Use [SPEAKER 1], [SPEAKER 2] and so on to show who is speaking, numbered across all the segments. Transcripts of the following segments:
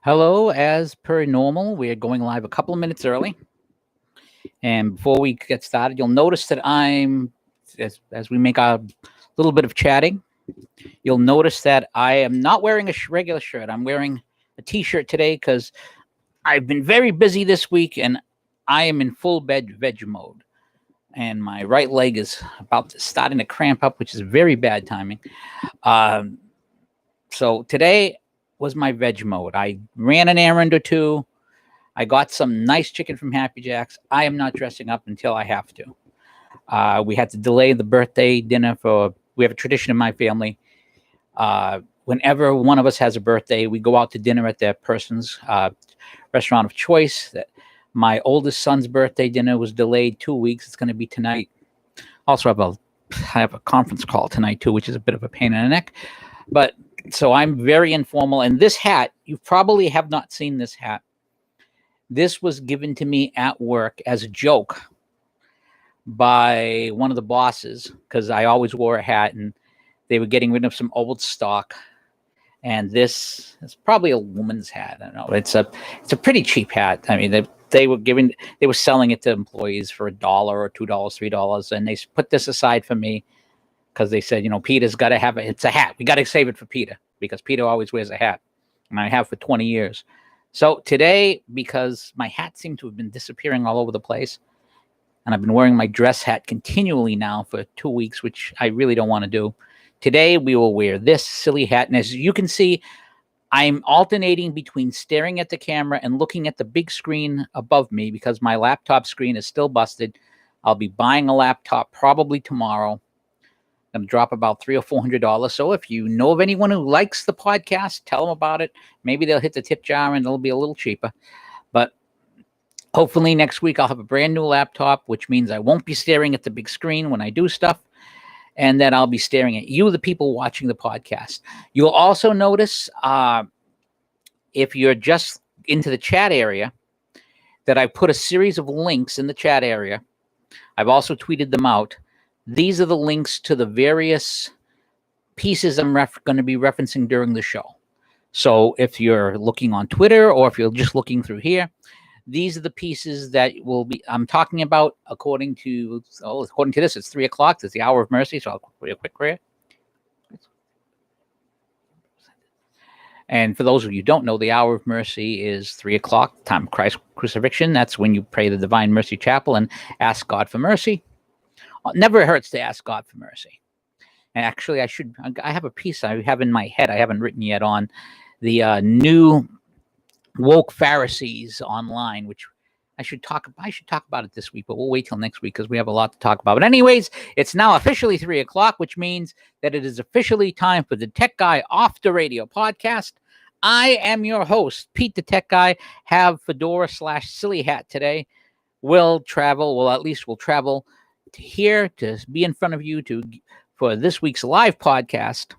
[SPEAKER 1] Hello, as per normal, we are going live a couple of minutes early. And before we get started, you'll notice that as we make a little bit of chatting, you'll notice that I am not wearing a regular shirt. I'm wearing a t-shirt today because I've been very busy this week and I am in full veg mode. And my right leg is starting to cramp up, which is very bad timing. So today was my veg mode. I ran an errand or two. I got some nice chicken from Happy Jack's. I am not dressing up until I have to. We had to delay the birthday dinner we have a tradition in my family. Whenever one of us has a birthday, we go out to dinner at that person's restaurant of choice. That my oldest son's birthday dinner was delayed 2 weeks. It's going to be tonight. Also I have a conference call tonight too, which is a bit of a pain in the neck. But so I'm very informal. And this hat, you probably have not seen this hat. This was given to me at work as a joke by one of the bosses because I always wore a hat and they were getting rid of some old stock. And this is probably a woman's hat. I don't know. It's a pretty cheap hat. I mean, they were selling it to employees for $1 or $2, $3, and they put this aside for me because they said, Peter's got to have it. It's a hat. We got to save it for Peter because Peter always wears a hat, and I have for 20 years. So today, because my hat seemed to have been disappearing all over the place, and I've been wearing my dress hat continually now for 2 weeks, which I really don't want to do. Today, we will wear this silly hat. And as you can see, I'm alternating between staring at the camera and looking at the big screen above me because my laptop screen is still busted. I'll be buying a laptop probably tomorrow. I'm going to drop about $300 or $400. So if you know of anyone who likes the podcast, tell them about it. Maybe they'll hit the tip jar and it'll be a little cheaper. But hopefully next week I'll have a brand new laptop, which means I won't be staring at the big screen when I do stuff. And then I'll be staring at you, the people watching the podcast. You'll also notice if you're just into the chat area that I put a series of links in the chat area. I've also tweeted them out. These are the links to the various pieces I'm going to be referencing during the show. So if you're looking on Twitter or if you're just looking through here, these are the pieces that I'm talking about according to this. It's 3:00. It's the hour of mercy. So I'll real quick prayer. And for those of you who don't know, the hour of mercy is 3:00, time of Christ's crucifixion. That's when you pray the Divine Mercy Chapel and ask God for mercy. It never hurts to ask God for mercy. And actually, I have a piece I have in my head I haven't written yet on the new woke Pharisees online, which I should talk about it this week, but we'll wait till next week because we have a lot to talk about. But anyways, it's now officially 3:00, which means that it is officially time for the Tech Guy Off the Radio podcast. I am your host, Pete the Tech Guy. Have fedora/silly hat today. We'll travel to here to be in front of you for this week's live podcast,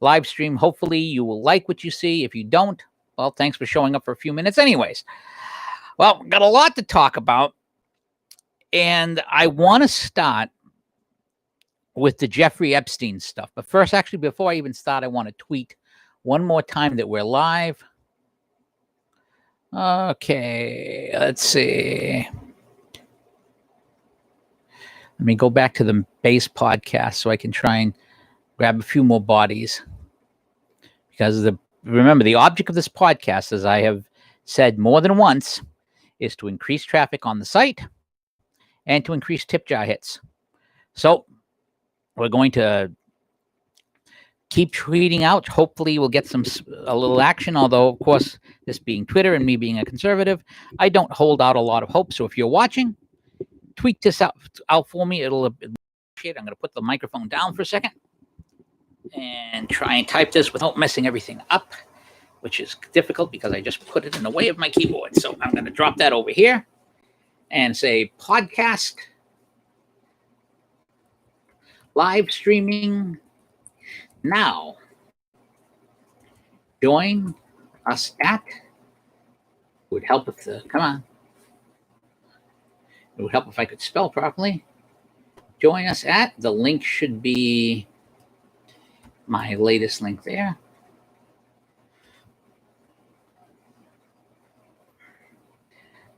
[SPEAKER 1] live stream. Hopefully you will like what you see. If you don't, well, thanks for showing up for a few minutes anyways. Well, got a lot to talk about. And I want to start with the Jeffrey Epstein stuff. But first, actually, before I even start, I want to tweet one more time that we're live. Okay, let's see. Let me go back to the base podcast so I can try and grab a few more bodies. Because remember, the object of this podcast, as I have said more than once, is to increase traffic on the site and to increase tip jar hits. So we're going to keep tweeting out. Hopefully we'll get a little action, although, of course, this being Twitter and me being a conservative, I don't hold out a lot of hope. So if you're watching, tweet this out for me. It'll appreciate. I'm going to put the microphone down for a second and try and type this without messing everything up, which is difficult because I just put it in the way of my keyboard. So I'm going to drop that over here and say podcast live streaming now. Join us at, would help if come on. It would help if I could spell properly. Join us at, the link should be my latest link there.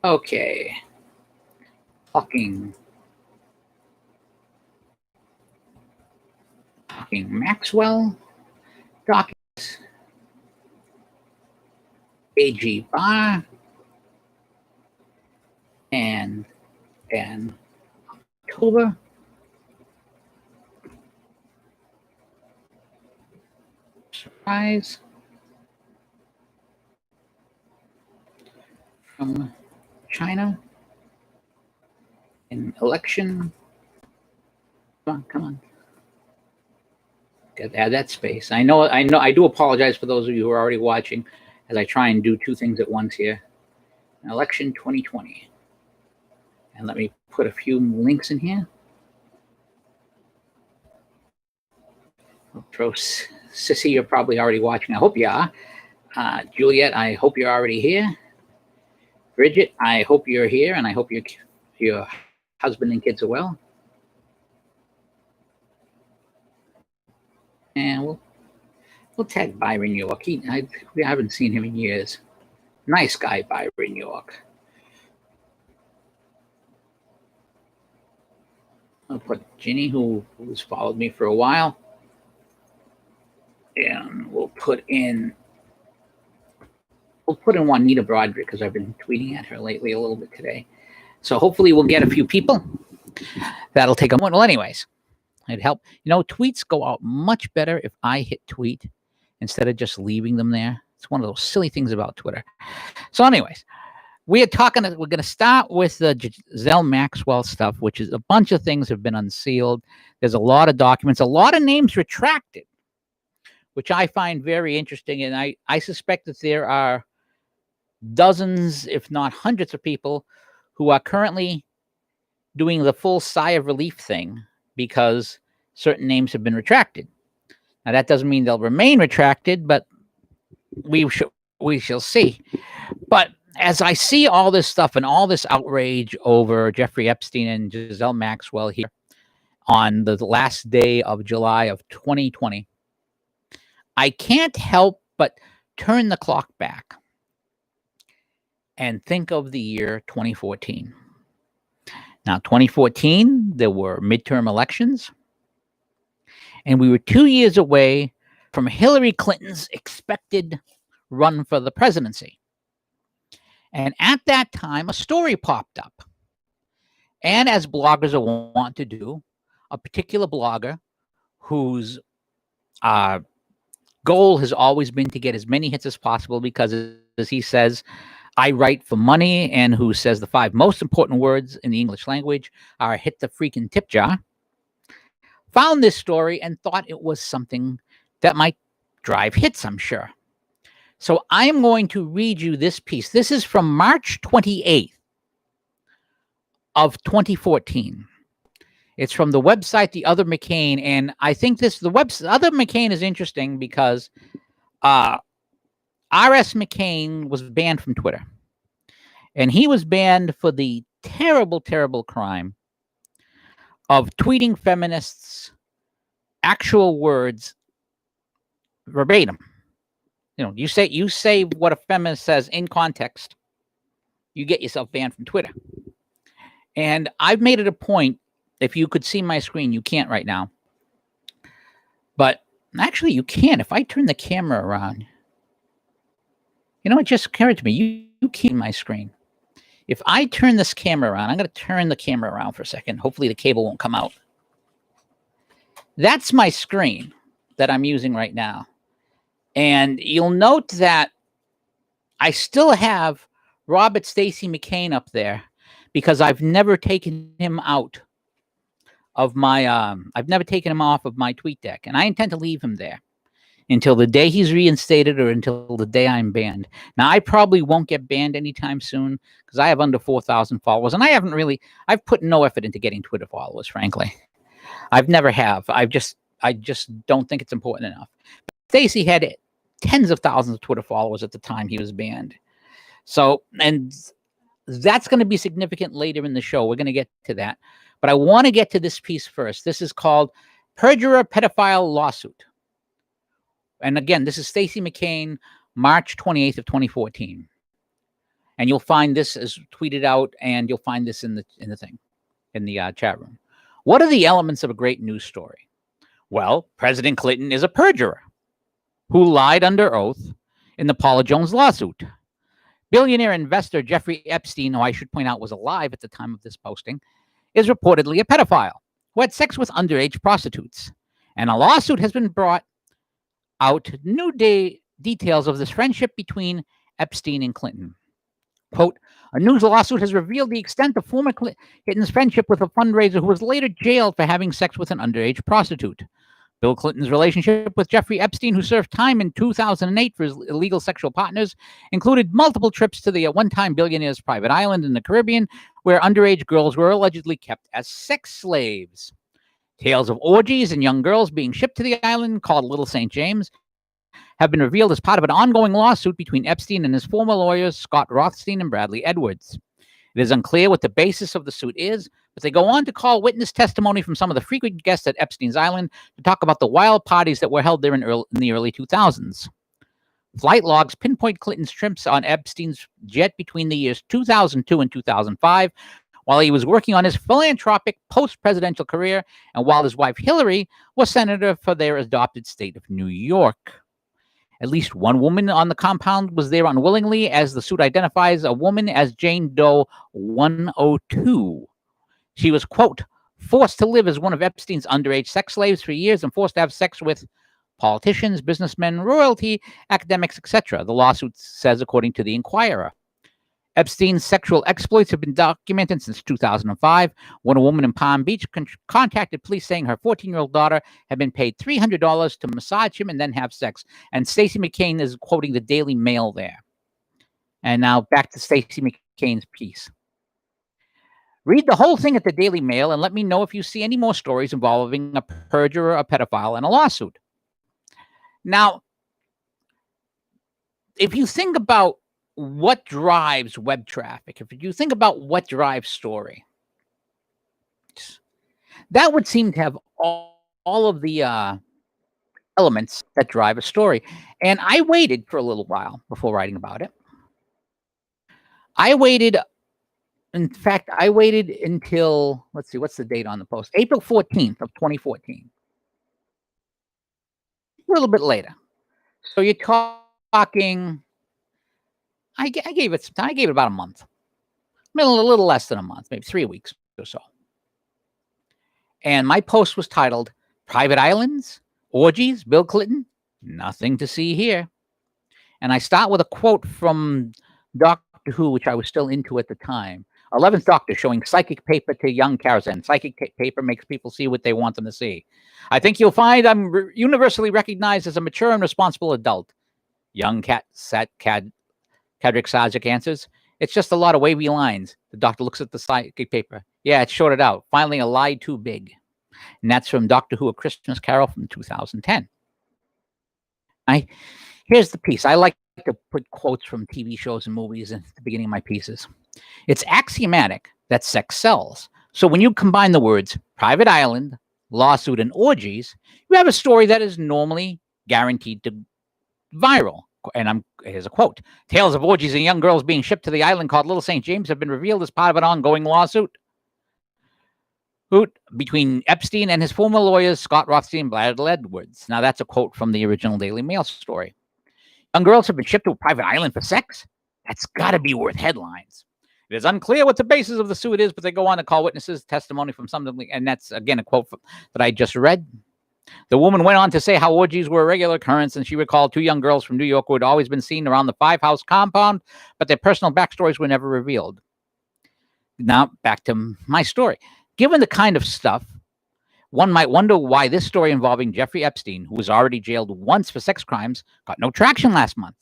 [SPEAKER 1] Okay. Fucking Maxwell documents. AG Barr and October. Surprise from China in election. Come on. Got to add that space. I know. I do apologize for those of you who are already watching, as I try and do two things at once here. Election 2020, and let me put a few links in here. I'll throw Sissy. You're probably already watching. I hope you are. Juliet, I hope you're already here. Bridget, I hope you're here, and I hope your husband and kids are well. And we'll tag Byron York. We haven't seen him in years. Nice guy, Byron York. I'll put Ginny, who's followed me for a while. And we'll put in Juanita Broderick, because I've been tweeting at her lately a little bit today. So hopefully we'll get a few people. That'll take a moment. Well, anyways, it'd help. Tweets go out much better if I hit tweet instead of just leaving them there. It's one of those silly things about Twitter. So anyways, we're going to start with the Giselle Maxwell stuff, which is a bunch of things have been unsealed. There's a lot of documents, a lot of names retracted, which I find very interesting. And I suspect that there are dozens, if not hundreds of people who are currently doing the full sigh of relief thing because certain names have been retracted. Now, that doesn't mean they'll remain retracted, but we shall see. But as I see all this stuff and all this outrage over Jeffrey Epstein and Giselle Maxwell here on the last day of July of 2020, I can't help but turn the clock back and think of the year 2014. Now, 2014, there were midterm elections, and we were 2 years away from Hillary Clinton's expected run for the presidency. And at that time, a story popped up. And as bloggers want to do, a particular blogger whose goal has always been to get as many hits as possible because, as he says, I write for money, and who says the 5 most important words in the English language are hit the freaking tip jar, found this story and thought it was something that might drive hits, I'm sure. So I'm going to read you this piece. This is from March 28th of 2014. It's from the website The Other McCain, and I think the Other McCain is interesting because R.S. McCain was banned from Twitter, and he was banned for the terrible, terrible crime of tweeting feminists' actual words verbatim. You say what a feminist says in context, you get yourself banned from Twitter. And I've made it a point. If you could see my screen, you can't right now. But actually, you can. If I turn the camera around, it just occurred to me, you can't see my screen. If I turn this camera around, I'm going to turn the camera around for a second. Hopefully the cable won't come out. That's my screen that I'm using right now. And you'll note that I still have Robert Stacey McCain up there because I've never taken him out of my, I've never taken him off of my tweet deck. And I intend to leave him there until the day he's reinstated or until the day I'm banned. Now, I probably won't get banned anytime soon because I have under 4,000 followers. And I've put no effort into getting Twitter followers, frankly. I've never have. I just don't think it's important enough. Stacey had tens of thousands of Twitter followers at the time he was banned. So, and that's going to be significant later in the show. We're going to get to that. But I want to get to this piece first. This is called Perjurer Pedophile Lawsuit. And again, this is Stacey McCain, March 28th of 2014. And you'll find this as tweeted out, and you'll find this in the thing, in the chat room. What are the elements of a great news story? Well, President Clinton is a perjurer who lied under oath in the Paula Jones lawsuit. Billionaire investor Jeffrey Epstein, who I should point out was alive at the time of this posting, is reportedly a pedophile who had sex with underage prostitutes. And a lawsuit has been brought out, new details of this friendship between Epstein and Clinton. Quote, a news lawsuit has revealed the extent of former Clinton's friendship with a fundraiser who was later jailed for having sex with an underage prostitute. Bill Clinton's relationship with Jeffrey Epstein, who served time in 2008 for his illegal sexual partners, included multiple trips to the one-time billionaire's private island in the Caribbean, where underage girls were allegedly kept as sex slaves. Tales of orgies and young girls being shipped to the island, called Little St. James, have been revealed as part of an ongoing lawsuit between Epstein and his former lawyers, Scott Rothstein and Bradley Edwards. It is unclear what the basis of the suit is, but they go on to call witness testimony from some of the frequent guests at Epstein's Island to talk about the wild parties that were held there in the early 2000s. Flight logs pinpoint Clinton's trips on Epstein's jet between the years 2002 and 2005, while he was working on his philanthropic post-presidential career, and while his wife Hillary was senator for their adopted state of New York. At least one woman on the compound was there unwillingly, as the suit identifies a woman as Jane Doe 102. She was, quote, forced to live as one of Epstein's underage sex slaves for years and forced to have sex with politicians, businessmen, royalty, academics, etc., the lawsuit says, according to the Inquirer. Epstein's sexual exploits have been documented since 2005, when a woman in Palm Beach contacted police saying her 14-year-old daughter had been paid $300 to massage him and then have sex. And Stacey McCain is quoting the Daily Mail there. And now back to Stacey McCain's piece. Read the whole thing at the Daily Mail and let me know if you see any more stories involving a perjurer, a pedophile, and a lawsuit. Now, if you think about what drives web traffic, if you think about what drives story, that would seem to have all of the elements that drive a story. And I waited for a little while before writing about it. In fact, I waited until, let's see, what's the date on the post? April 14th of 2014. A little bit later. So you're talking, I gave it some time. I gave it about a month. A little less than a month, maybe 3 weeks or so. And my post was titled, Private Islands, Orgies, Bill Clinton, Nothing to See Here. And I start with a quote from Doctor Who, which I was still into at the time. 11th Doctor showing psychic paper to young Karzan. Psychic paper makes people see what they want them to see. I think you'll find I'm universally recognized as a mature and responsible adult. Young Kadrik Sajic answers, it's just a lot of wavy lines. The doctor looks at the psychic paper. Yeah, it's shorted out. Finally, a lie too big. And that's from Doctor Who, A Christmas Carol from 2010. Here's the piece. I like to put quotes from TV shows and movies at the beginning of my pieces. It's axiomatic that sex sells. So when you combine the words private island, lawsuit, and orgies, you have a story that is normally guaranteed to viral. And here's a quote. Tales of orgies and young girls being shipped to the island called Little St. James have been revealed as part of an ongoing lawsuit between Epstein and his former lawyers, Scott Rothstein and Bradley Edwards. Now, that's a quote from the original Daily Mail story. Young girls have been shipped to a private island for sex? That's got to be worth headlines. It is unclear what the basis of the suit is, but they go on to call witnesses, testimony from something, and that's, again, a quote that I just read. The woman went on to say how orgies were a regular occurrence, and she recalled 2 young girls from New York who had always been seen around the 5-house compound, but their personal backstories were never revealed. Now, back to my story. Given the kind of stuff, one might wonder why this story involving Jeffrey Epstein, who was already jailed once for sex crimes, got no traction last month.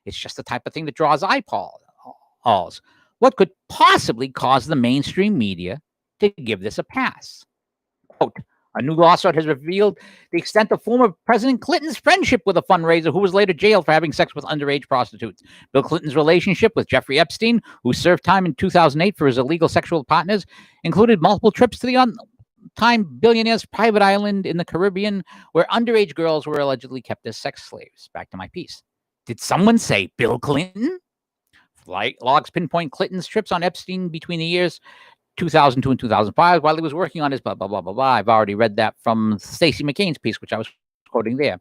[SPEAKER 1] It's just the type of thing that draws eyeballs. What could possibly cause the mainstream media to give this a pass? Quote, a new lawsuit has revealed the extent of former President Clinton's friendship with a fundraiser who was later jailed for having sex with underage prostitutes. Bill Clinton's relationship with Jeffrey Epstein, who served time in 2008 for his illegal sexual partners, included multiple trips to the time billionaire's private island in the Caribbean, where underage girls were allegedly kept as sex slaves. Back to my piece. Did someone say Bill Clinton? Logs pinpoint Clinton's trips on Epstein between the years 2002 and 2005 while he was working on his blah, blah, blah, blah, blah. I've already read that from Stacey McCain's piece, which I was quoting there.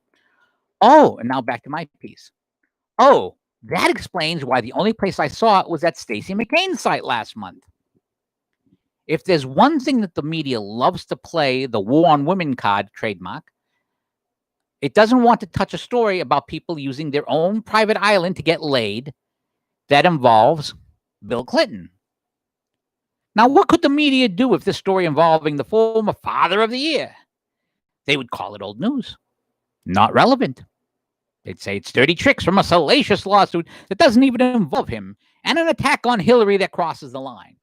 [SPEAKER 1] Oh, and now back to my piece. Oh, that explains why the only place I saw it was at Stacey McCain's site last month. If there's one thing that the media loves to play, the war on women card trademark, it doesn't want to touch a story about people using their own private island to get laid that involves Bill Clinton. Now, what could the media do if this story involving the former father of the year? They would call it old news. Not relevant. They'd say it's dirty tricks from a salacious lawsuit that doesn't even involve him and an attack on Hillary that crosses the line.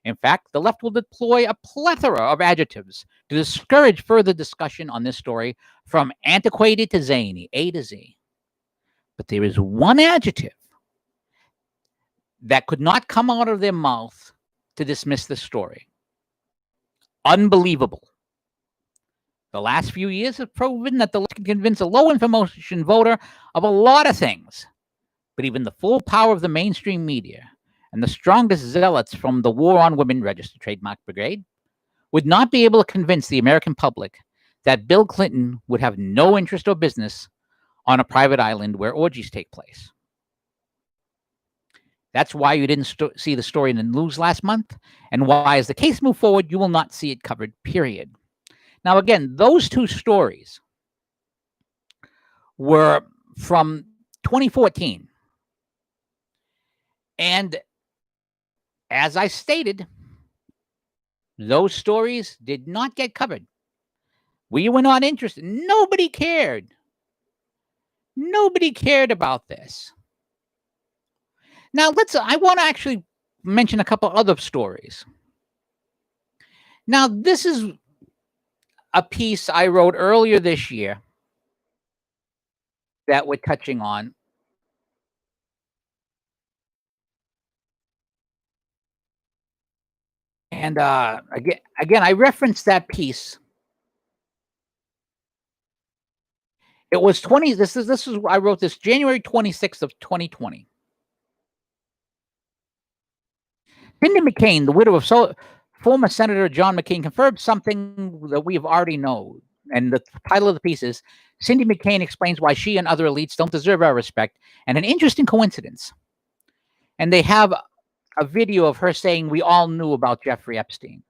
[SPEAKER 1] In fact, the left will deploy a plethora of adjectives to discourage further discussion on this story, from antiquated to zany, A to Z. But there is one adjective that could not come out of their mouth to dismiss this story. Unbelievable. The last few years have proven that the left can convince a low information voter of a lot of things, but even the full power of the mainstream media and the strongest zealots from the War on Women Registered Trademark Brigade would not be able to convince the American public that Bill Clinton would have no interest or business on a private island where orgies take place. That's why you didn't see the story in the news last month, and why, as the case moves forward, you will not see it covered, period. Now, again, those two stories were from 2014. And as I stated, those stories did not get covered. We were not interested. Nobody cared. Nobody cared about this. Now, I want to actually mention a couple other stories. Now, this is a piece I wrote earlier this year that we're touching on. And again, I referenced that piece. It was I wrote this January 26th of 2020. Cindy McCain, the widow of former Senator John McCain, confirmed something that we have already known. And the title of the piece is Cindy McCain Explains Why She and Other Elites Don't Deserve Our Respect, and an interesting coincidence. And they have a video of her saying we all knew about Jeffrey Epstein.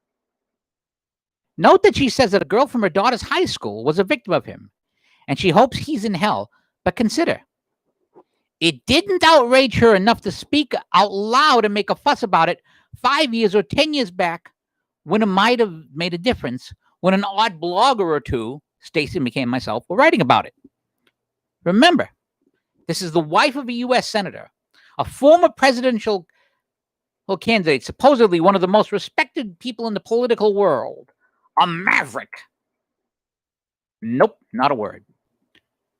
[SPEAKER 1] Note that she says that a girl from her daughter's high school was a victim of him, and she hopes he's in hell. But consider, it didn't outrage her enough to speak out loud and make a fuss about it 5 years or 10 years back, when it might have made a difference, when an odd blogger or two, Stacey McCain and myself, were writing about it. Remember, this is the wife of a U.S. senator, a former presidential candidate, supposedly one of the most respected people in the political world, a maverick. Nope, not a word.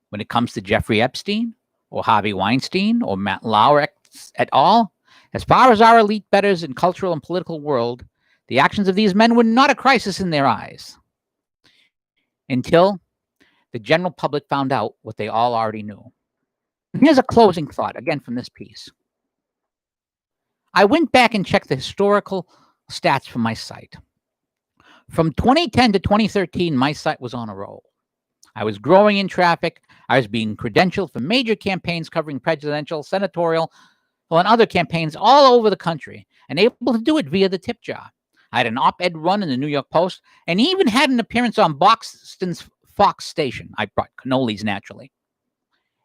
[SPEAKER 1] When it comes to Jeffrey Epstein or Harvey Weinstein or Matt Lauer et al., as far as our elite betters in cultural and political world, the actions of these men were not a crisis in their eyes, until the general public found out what they all already knew. And here's a closing thought, again from this piece. I went back and checked the historical stats from my site. From 2010 to 2013, my site was on a roll. I was growing in traffic. I was being credentialed for major campaigns covering presidential, senatorial, and other campaigns all over the country, and able to do it via the tip jar. I had an op-ed run in the New York Post, and even had an appearance on Boston's Fox station. I brought cannolis, naturally.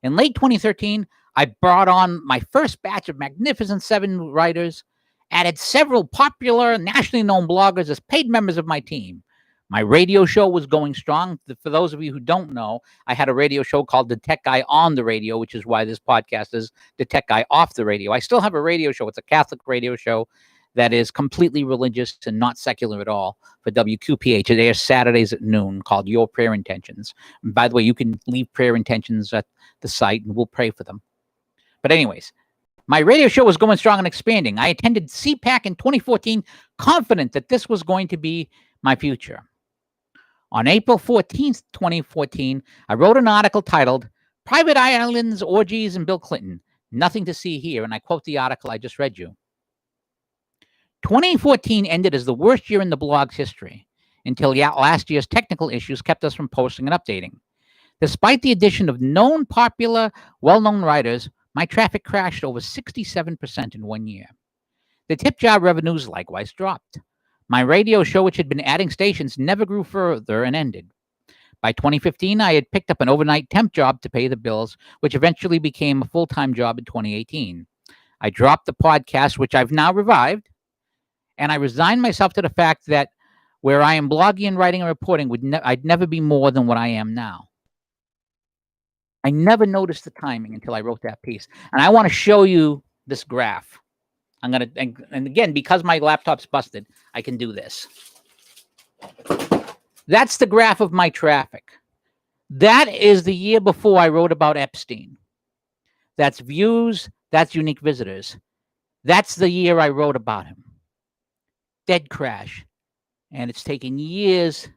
[SPEAKER 1] In late 2013, I brought on my first batch of Magnificent Seven writers, added several popular, nationally known bloggers as paid members of my team. My radio show was going strong. For those of you who don't know, I had a radio show called DaTechGuy on the radio, which is why this podcast is DaTechGuy off the radio. I still have a radio show. It's a Catholic radio show that is completely religious and not secular at all for WQPH. It airs Saturdays at noon, called Your Prayer Intentions. And by the way, you can leave prayer intentions at the site and we'll pray for them. But anyways, my radio show was going strong and expanding. I attended CPAC in 2014, confident that this was going to be my future. On April 14th, 2014, I wrote an article titled Private Islands, Orgies, and Bill Clinton. Nothing to see here, and I quote the article I just read you. 2014 ended as the worst year in the blog's history until last year's technical issues kept us from posting and updating. Despite the addition of known, popular, well-known writers, my traffic crashed over 67% in 1 year. The tip jar revenues likewise dropped. My radio show, which had been adding stations, never grew further and ended. By 2015, I had picked up an overnight temp job to pay the bills, which eventually became a full-time job in 2018. I dropped the podcast, which I've now revived, and I resigned myself to the fact that where I am blogging and writing and reporting, I'd never be more than what I am now. I never noticed the timing until I wrote that piece. And I want to show you this graph. I'm going to, and again, because my laptop's busted, I can do this. That's the graph of my traffic. That is the year before I wrote about Epstein. That's views. That's unique visitors. That's the year I wrote about him. Dead crash. And it's taken years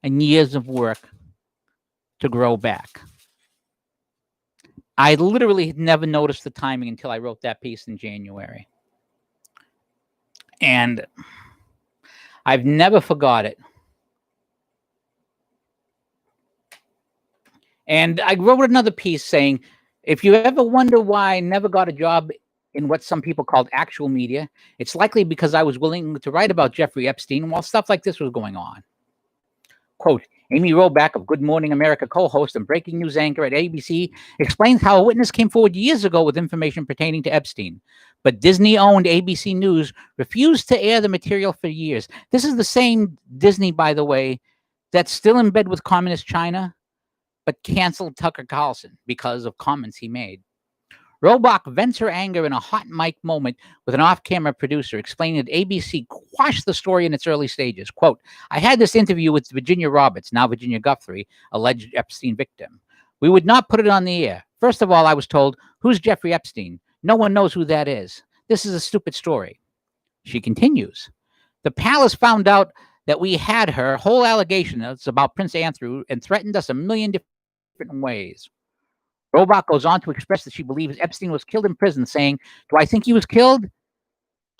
[SPEAKER 1] and years of work to grow back. I literally had never noticed the timing until I wrote that piece in January. And I've never forgot it. And I wrote another piece saying, if you ever wonder why I never got a job in what some people called actual media, it's likely because I was willing to write about Jeffrey Epstein while stuff like this was going on. Quote, Amy Roback of Good Morning America co-host and breaking news anchor at ABC explains how a witness came forward years ago with information pertaining to Epstein. But Disney-owned ABC News refused to air the material for years. This is the same Disney, by the way, that's still in bed with communist China, but canceled Tucker Carlson because of comments he made. Roback vents her anger in a hot mic moment with an off-camera producer, explaining that ABC quashed the story in its early stages. Quote, I had this interview with Virginia Roberts, now Virginia Guthrie, alleged Epstein victim. We would not put it on the air. First of all, I was told, who's Jeffrey Epstein? No one knows who that is. This is a stupid story. She continues. The palace found out that we had her whole allegation that's about Prince Andrew and threatened us a million different ways. Roback goes on to express that she believes Epstein was killed in prison, saying, do I think he was killed?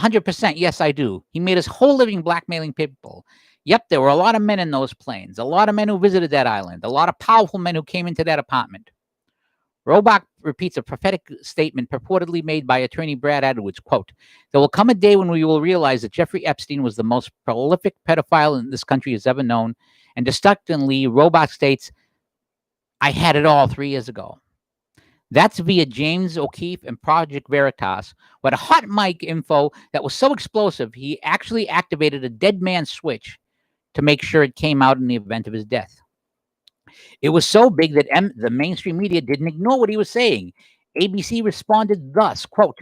[SPEAKER 1] 100%, yes, I do. He made his whole living blackmailing people. Yep, there were a lot of men in those planes, a lot of men who visited that island, a lot of powerful men who came into that apartment. Roback repeats a prophetic statement purportedly made by attorney Brad Edwards, quote, there will come a day when we will realize that Jeffrey Epstein was the most prolific pedophile in this country has ever known. And destructively, Roback states, I had it all 3 years ago. That's via James O'Keefe and Project Veritas, with a hot mic info that was so explosive, he actually activated a dead man switch to make sure it came out in the event of his death. It was so big that the mainstream media didn't ignore what he was saying. ABC responded thus, quote,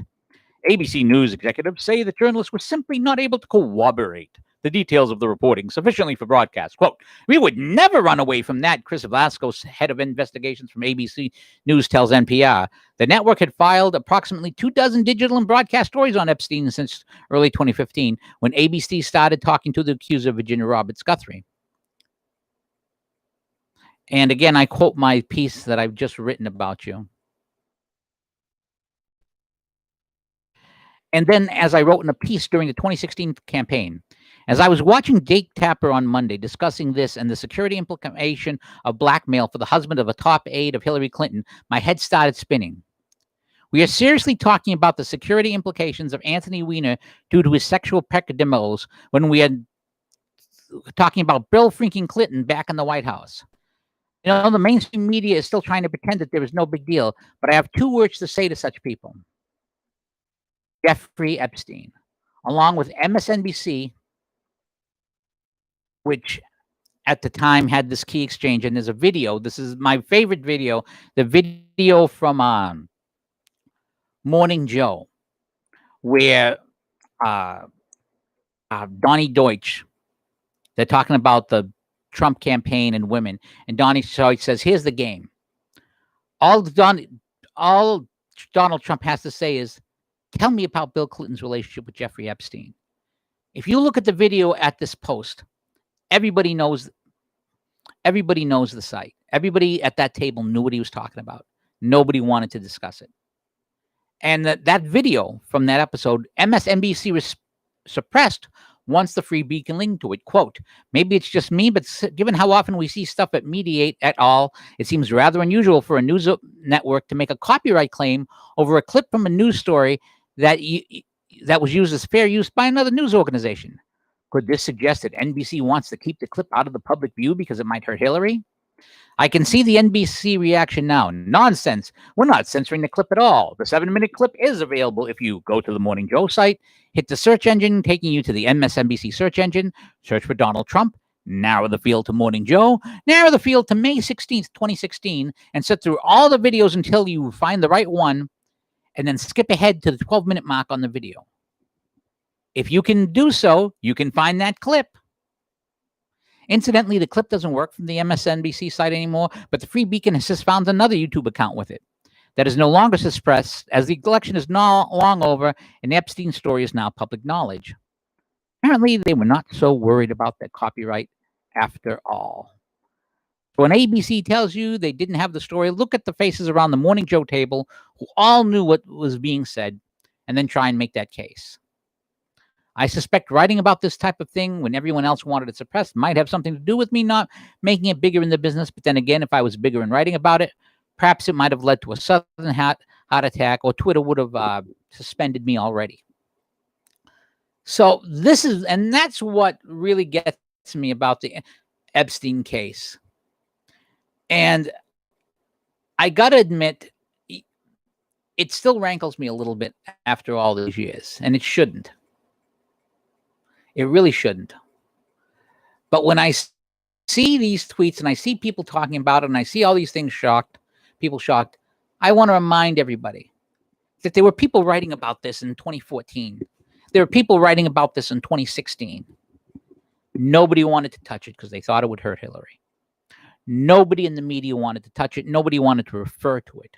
[SPEAKER 1] ABC News executives say the journalists were simply not able to corroborate the details of the reporting sufficiently for broadcast. Quote, we would never run away from that, Chris Velasco, head of investigations from ABC News, tells NPR. The network had filed approximately 24 digital and broadcast stories on Epstein since early 2015, when ABC started talking to the accuser, Virginia Roberts Guthrie. And again, I quote my piece that I've just written about you. And then, as I wrote in a piece during the 2016 campaign, as I was watching Jake Tapper on Monday discussing this and the security implication of blackmail for the husband of a top aide of Hillary Clinton, my head started spinning. We are seriously talking about the security implications of Anthony Weiner due to his sexual peccadillos when we are talking about Bill freaking Clinton back in the White House. You know, the mainstream media is still trying to pretend that there is no big deal, but I have 2 words to say to such people. Jeffrey Epstein, along with MSNBC, which at the time had this key exchange. And there's a video. This is my favorite video. The video from Morning Joe, where Donnie Deutsch, they're talking about the Trump campaign and women. And Donnie Deutsch says, here's the game. All Donald Trump has to say is, tell me about Bill Clinton's relationship with Jeffrey Epstein. If you look at the video at this post, everybody knows the site. Everybody at that table knew what he was talking about. Nobody wanted to discuss it. And that video from that episode, MSNBC suppressed once the Free Beacon linked to it. Quote, maybe it's just me, but given how often we see stuff at Mediate et al., it seems rather unusual for a news network to make a copyright claim over a clip from a news story that was used as fair use by another news organization. Could this suggest that NBC wants to keep the clip out of the public view because it might hurt Hillary? I can see the NBC reaction now. Nonsense. We're not censoring the clip at all. The 7-minute clip is available if you go to the Morning Joe site, hit the search engine, taking you to the MSNBC search engine, search for Donald Trump, narrow the field to Morning Joe, narrow the field to May 16th, 2016, and sit through all the videos until you find the right one, and then skip ahead to the 12-minute mark on the video. If you can do so, you can find that clip. Incidentally, the clip doesn't work from the MSNBC site anymore, but the Free Beacon has just found another YouTube account with it that is no longer suppressed, as the election is now long over and the Epstein story is now public knowledge. Apparently, they were not so worried about the copyright after all. So when ABC tells you they didn't have the story, look at the faces around the Morning Joe table who all knew what was being said, and then try and make that case. I suspect writing about this type of thing when everyone else wanted it suppressed might have something to do with me not making it bigger in the business. But then again, if I was bigger in writing about it, perhaps it might have led to a sudden heart attack, or Twitter would have suspended me already. So that's what really gets me about the Epstein case. And I got to admit, it still rankles me a little bit after all these years, and it shouldn't. It really shouldn't. But when I see these tweets and I see people talking about it and I see all these things people shocked, I want to remind everybody that there were people writing about this in 2014. There were people writing about this in 2016. Nobody wanted to touch it because they thought it would hurt Hillary. Nobody in the media wanted to touch it. Nobody wanted to refer to it.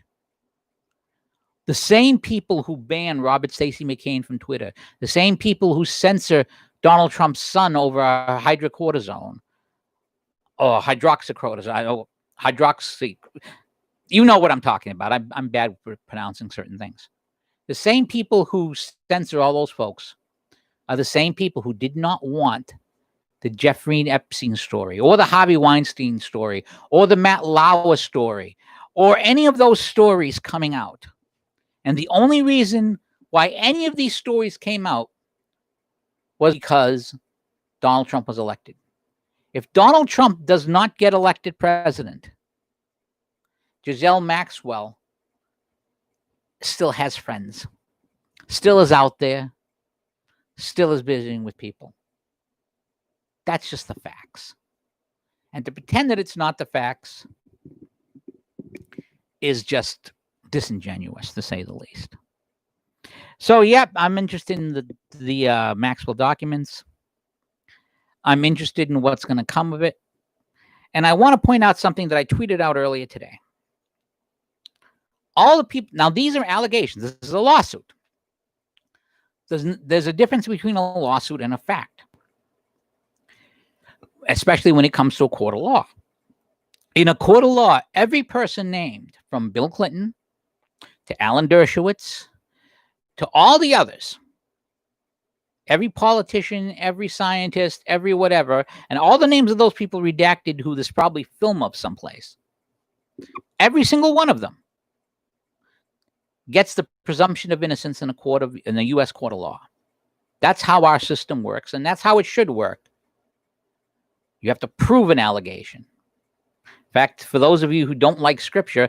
[SPEAKER 1] The same people who ban Robert Stacey McCain from Twitter, the same people who censor Donald Trump's son over hydrocortisone or hydroxycortisone, you know what I'm talking about. I'm bad for pronouncing certain things. The same people who censor all those folks are the same people who did not want the Jeffrey Epstein story or the Harvey Weinstein story or the Matt Lauer story or any of those stories coming out. And the only reason why any of these stories came out was because Donald Trump was elected. If Donald Trump does not get elected president, Giselle Maxwell still has friends, still is out there, still is visiting with people. That's just the facts. And to pretend that it's not the facts is just disingenuous, to say the least. So, yep, I'm interested in the Maxwell documents. I'm interested in what's going to come of it. And I want to point out something that I tweeted out earlier today. All the people, now these are allegations. This is a lawsuit. There's a difference between a lawsuit and a fact, especially when it comes to a court of law. In a court of law, every person named, from Bill Clinton to Alan Dershowitz to all the others, every politician, every scientist, every whatever, and all the names of those people redacted who there's probably film of someplace, every single one of them gets the presumption of innocence in the U.S. court of law. That's how our system works, and that's how it should work. You have to prove an allegation. In fact, for those of you who don't like Scripture,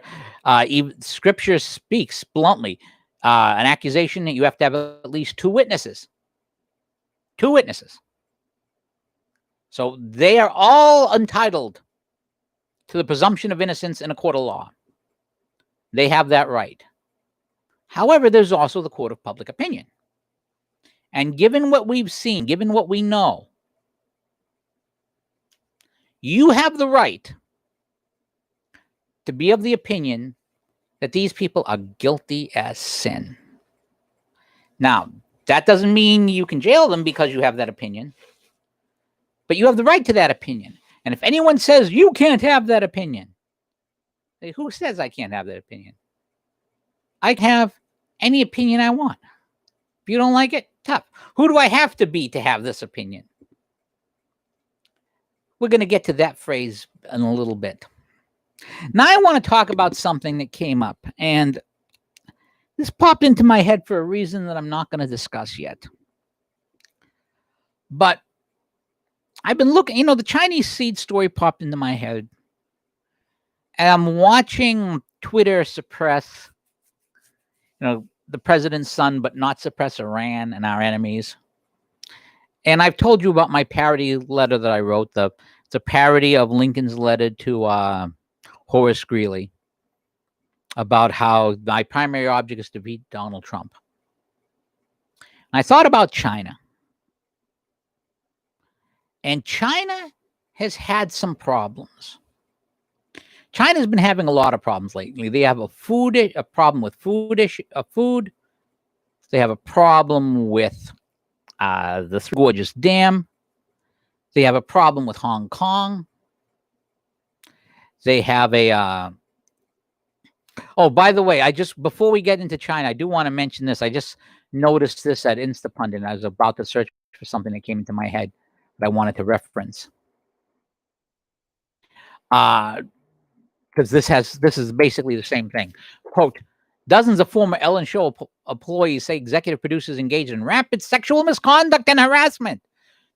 [SPEAKER 1] Scripture speaks bluntly. An accusation that you have to have at least two witnesses. Two witnesses. So they are all entitled to the presumption of innocence in a court of law. They have that right. However, there's also the court of public opinion. And given what we've seen, given what we know, you have the right to be of the opinion that these people are guilty as sin. Now, that doesn't mean you can jail them because you have that opinion, but you have the right to that opinion. And if anyone says you can't have that opinion, who says I can't have that opinion? I can have any opinion I want. If you don't like it, tough. Who do I have to be to have this opinion? We're going to get to that phrase in a little bit. Now I want to talk about something that came up, and this popped into my head for a reason that I'm not going to discuss yet. But I've been looking, the Chinese seed story popped into my head, and I'm watching Twitter suppress, the president's son, but not suppress Iran and our enemies. And I've told you about my parody letter that I wrote. It's a parody of Lincoln's letter to Horace Greeley about how my primary object is to beat Donald Trump. And I thought about China. And China has had some problems. China's been having a lot of problems lately. They have a problem with food. They have a problem with the Three Gorges Dam. They have a problem with Hong Kong. They have a oh, by the way, before we get into China, I do want to mention this. I just noticed this at Instapundit. I was about to search for something that came into my head that I wanted to reference. Because this is basically the same thing. Quote, dozens of former Ellen Show employees say executive producers engaged in rampant sexual misconduct and harassment.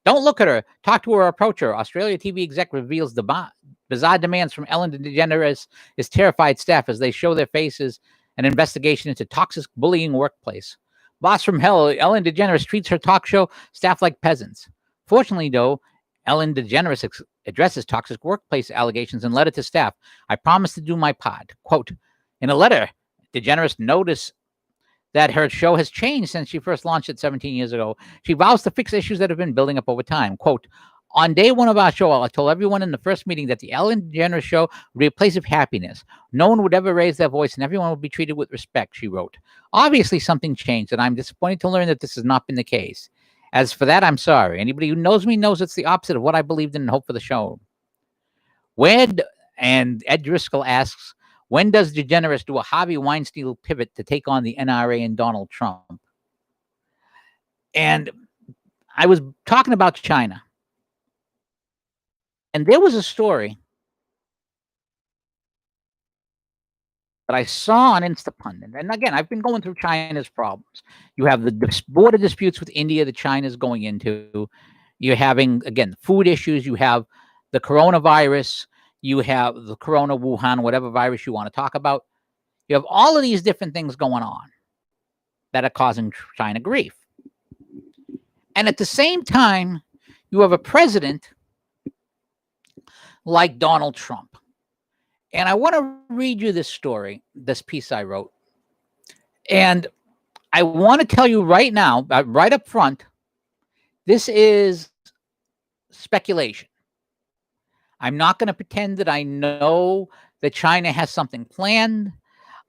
[SPEAKER 1] Don't look at her. Talk to her or approach her. Australia TV exec reveals the bizarre demands from Ellen DeGeneres' terrified staff as they show their faces an investigation into toxic bullying workplace. Boss from hell, Ellen DeGeneres treats her talk show staff like peasants. Fortunately, though, Ellen DeGeneres addresses toxic workplace allegations in letter to staff. I promise to do my part. Quote, in a letter, DeGeneres noticed that her show has changed since she first launched it 17 years ago. She vows to fix issues that have been building up over time. Quote, on day one of our show, I told everyone in the first meeting that the Ellen DeGeneres show would be a place of happiness. No one would ever raise their voice and everyone would be treated with respect, she wrote. Obviously, something changed, and I'm disappointed to learn that this has not been the case. As for that, I'm sorry. Anybody who knows me knows it's the opposite of what I believed in and hoped for the show. And Ed Driscoll asks, when does DeGeneres do a Harvey Weinstein pivot to take on the NRA and Donald Trump? And I was talking about China. And there was a story that I saw on Instapundit. And again, I've been going through China's problems. You have the border disputes with India that China's going into. You're having, again, food issues. You have the coronavirus. You have the corona Wuhan, whatever virus you want to talk about. You have all of these different things going on that are causing China grief. And at the same time, you have a president like Donald Trump. And I want to read you this story, this piece I wrote. And I want to tell you right now, right up front, this is speculation. I'm not going to pretend that I know that China has something planned.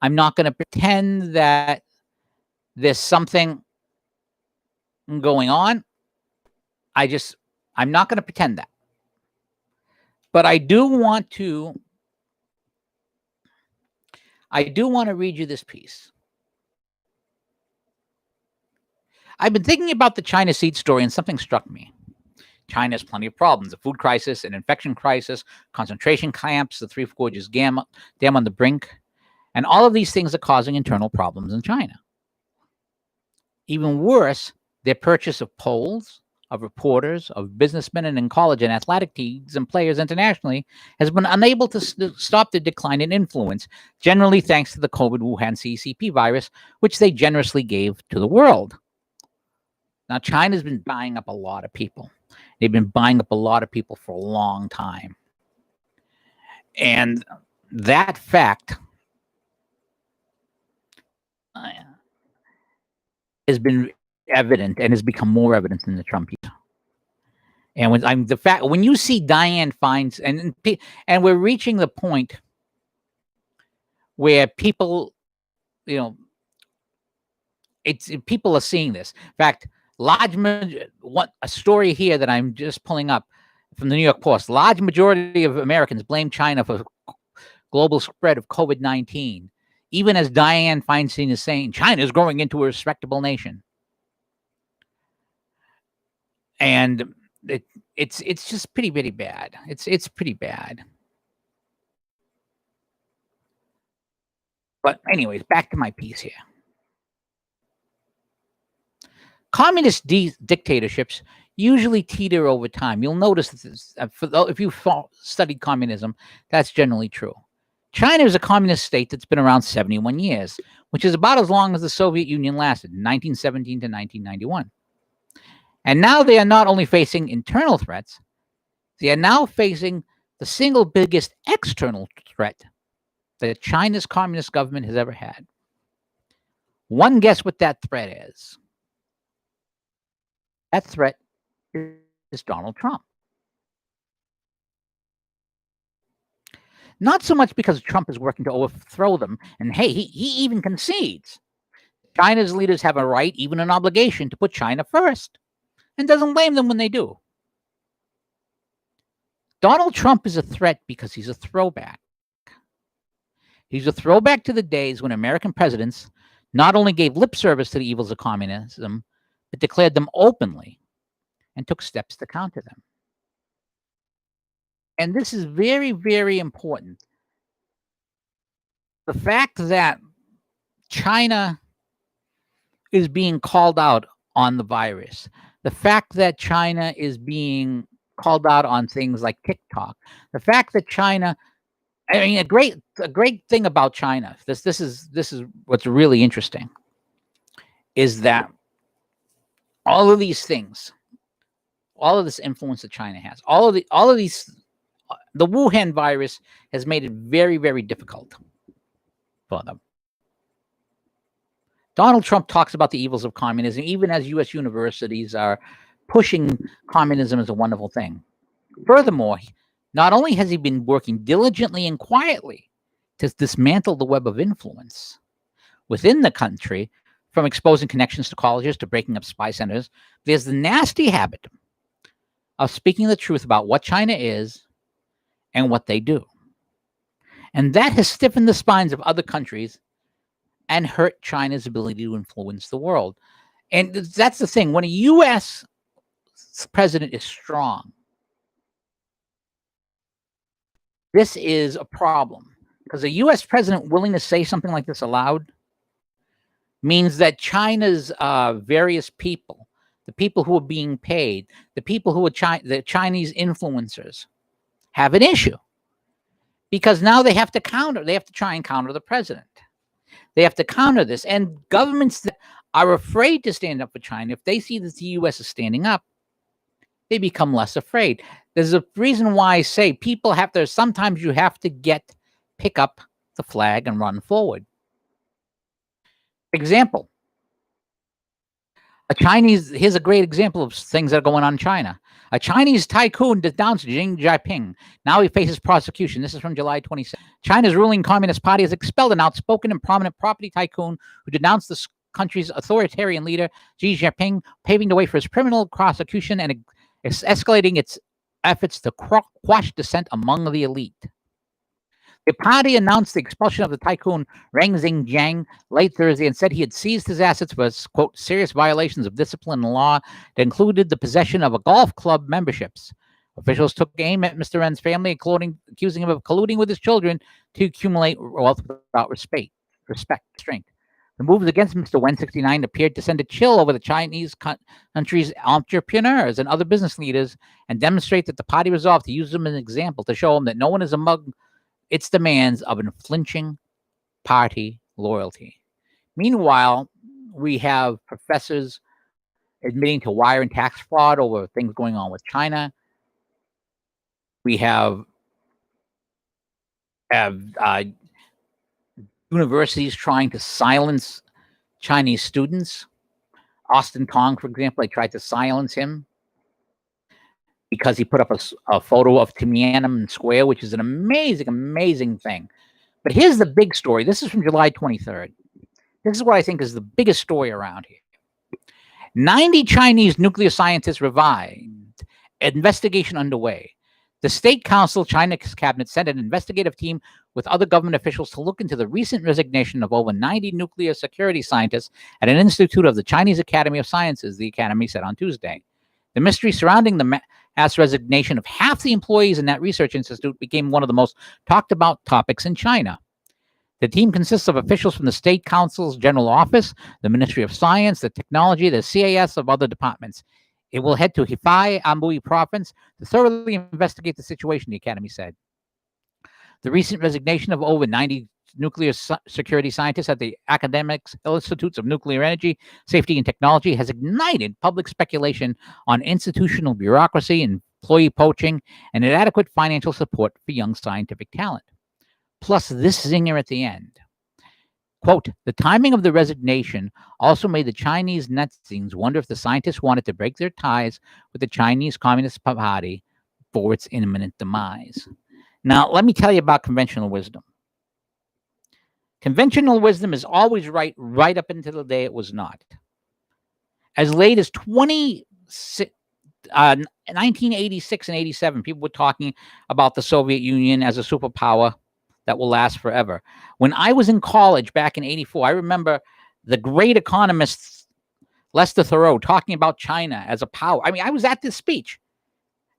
[SPEAKER 1] I'm not going to pretend that there's something going on. I'm not going to pretend that. But I do want to read you this piece. I've been thinking about the China seed story and something struck me. China has plenty of problems, a food crisis, an infection crisis, concentration camps, the Three Gorges Dam on the brink. And all of these things are causing internal problems in China. Even worse, their purchase of polls, of reporters, of businessmen and in college and athletic teams and players internationally has been unable to stop the decline in influence, generally thanks to the COVID Wuhan CCP virus, which they generously gave to the world. Now, China's been buying up a lot of people. They've been buying up a lot of people for a long time. And that fact has been evident and has become more evident in the Trump years. And when you see Dianne Feinstein, and we're reaching the point where people, people are seeing this. In fact, a story here that I'm just pulling up from the New York Post. Large majority of Americans blame China for global spread of COVID-19. Even as Dianne Feinstein is saying, China is growing into a respectable nation. And it's just pretty bad. It's pretty bad. But anyways, back to my piece here. Communist dictatorships usually teeter over time. You'll notice that if you've studied communism, that's generally true. China is a communist state that's been around 71 years, which is about as long as the Soviet Union lasted, 1917 to 1991. And now they are not only facing internal threats, they are now facing the single biggest external threat that China's communist government has ever had. One guess what that threat is. That threat is Donald Trump. Not so much because Trump is working to overthrow them, and hey, he even concedes. China's leaders have a right, even an obligation, to put China first, and doesn't blame them when they do. Donald Trump is a threat because he's a throwback. He's a throwback to the days when American presidents not only gave lip service to the evils of communism, but declared them openly and took steps to counter them. And this is very, very important. The fact that China is being called out on the virus, the fact that China is being called out on things like TikTok, the fact that China, I mean, a great thing about China, this is what's really interesting, is that all of these things, all of this influence that China has, all of these, the Wuhan virus has made it very, very difficult for them. Donald Trump talks about the evils of communism, even as U.S. universities are pushing communism as a wonderful thing. Furthermore, not only has he been working diligently and quietly to dismantle the web of influence within the country, from exposing connections to colleges to breaking up spy centers, there's the nasty habit of speaking the truth about what China is and what they do. And that has stiffened the spines of other countries and hurt China's ability to influence the world. And that's the thing. When a U.S. president is strong, this is a problem, because a U.S. president willing to say something like this aloud means that China's various people, the people who are being paid, the people who are the Chinese influencers, have an issue, because now they have to try and counter the president. They have to counter this. And governments that are afraid to stand up for China, if they see that the U.S. is standing up, they become less afraid. There's a reason why I say sometimes you have to pick up the flag and run forward. Example. Here's a great example of things that are going on in China. A Chinese tycoon denounced Xi Jinping. Now he faces prosecution. This is from July 27th. China's ruling Communist Party has expelled an outspoken and prominent property tycoon who denounced the country's authoritarian leader, Xi Jinping, paving the way for his criminal prosecution and escalating its efforts to quash dissent among the elite. The party announced the expulsion of the tycoon Reng Xinjiang late Thursday and said he had seized his assets for, quote, serious violations of discipline and law that included the possession of a golf club memberships. Officials took aim at Mr. Ren's family, accusing him of colluding with his children to accumulate wealth without restraint. The moves against Mr. Wen, 69, appeared to send a chill over the Chinese country's entrepreneurs and other business leaders and demonstrate that the party resolved to use them as an example to show them that no one is among its demands of unflinching party loyalty. Meanwhile, we have professors admitting to wire and tax fraud over things going on with China. We have universities trying to silence Chinese students. Austin Tong, for example, they tried to silence him because he put up a photo of Tiananmen Square, which is an amazing, amazing thing. But here's the big story. This is from July 23rd. This is what I think is the biggest story around here. 90 Chinese nuclear scientists revived. Investigation underway. The State Council, China's cabinet, sent an investigative team with other government officials to look into the recent resignation of over 90 nuclear security scientists at an institute of the Chinese Academy of Sciences, the Academy said on Tuesday. The mystery surrounding the mass resignation of half the employees in that research institute became one of the most talked about topics in China. The team consists of officials from the State Council's General Office, the Ministry of Science, the Technology, the CAS of other departments. It will head to Hefei, Anhui province to thoroughly investigate the situation, the Academy said. The recent resignation of over 90 nuclear security scientists at the Academic Institutes of Nuclear Energy, Safety and Technology has ignited public speculation on institutional bureaucracy, employee poaching, and inadequate financial support for young scientific talent. Plus this zinger at the end. Quote, the timing of the resignation also made the Chinese netizens wonder if the scientists wanted to break their ties with the Chinese Communist Party for its imminent demise. Now, let me tell you about conventional wisdom. Conventional wisdom is always right up until the day it was not. As late as 1986 and 87, people were talking about the Soviet Union as a superpower that will last forever. When I was in college back in 84, I remember the great economist Lester Thoreau talking about China as a power. I mean, I was at this speech.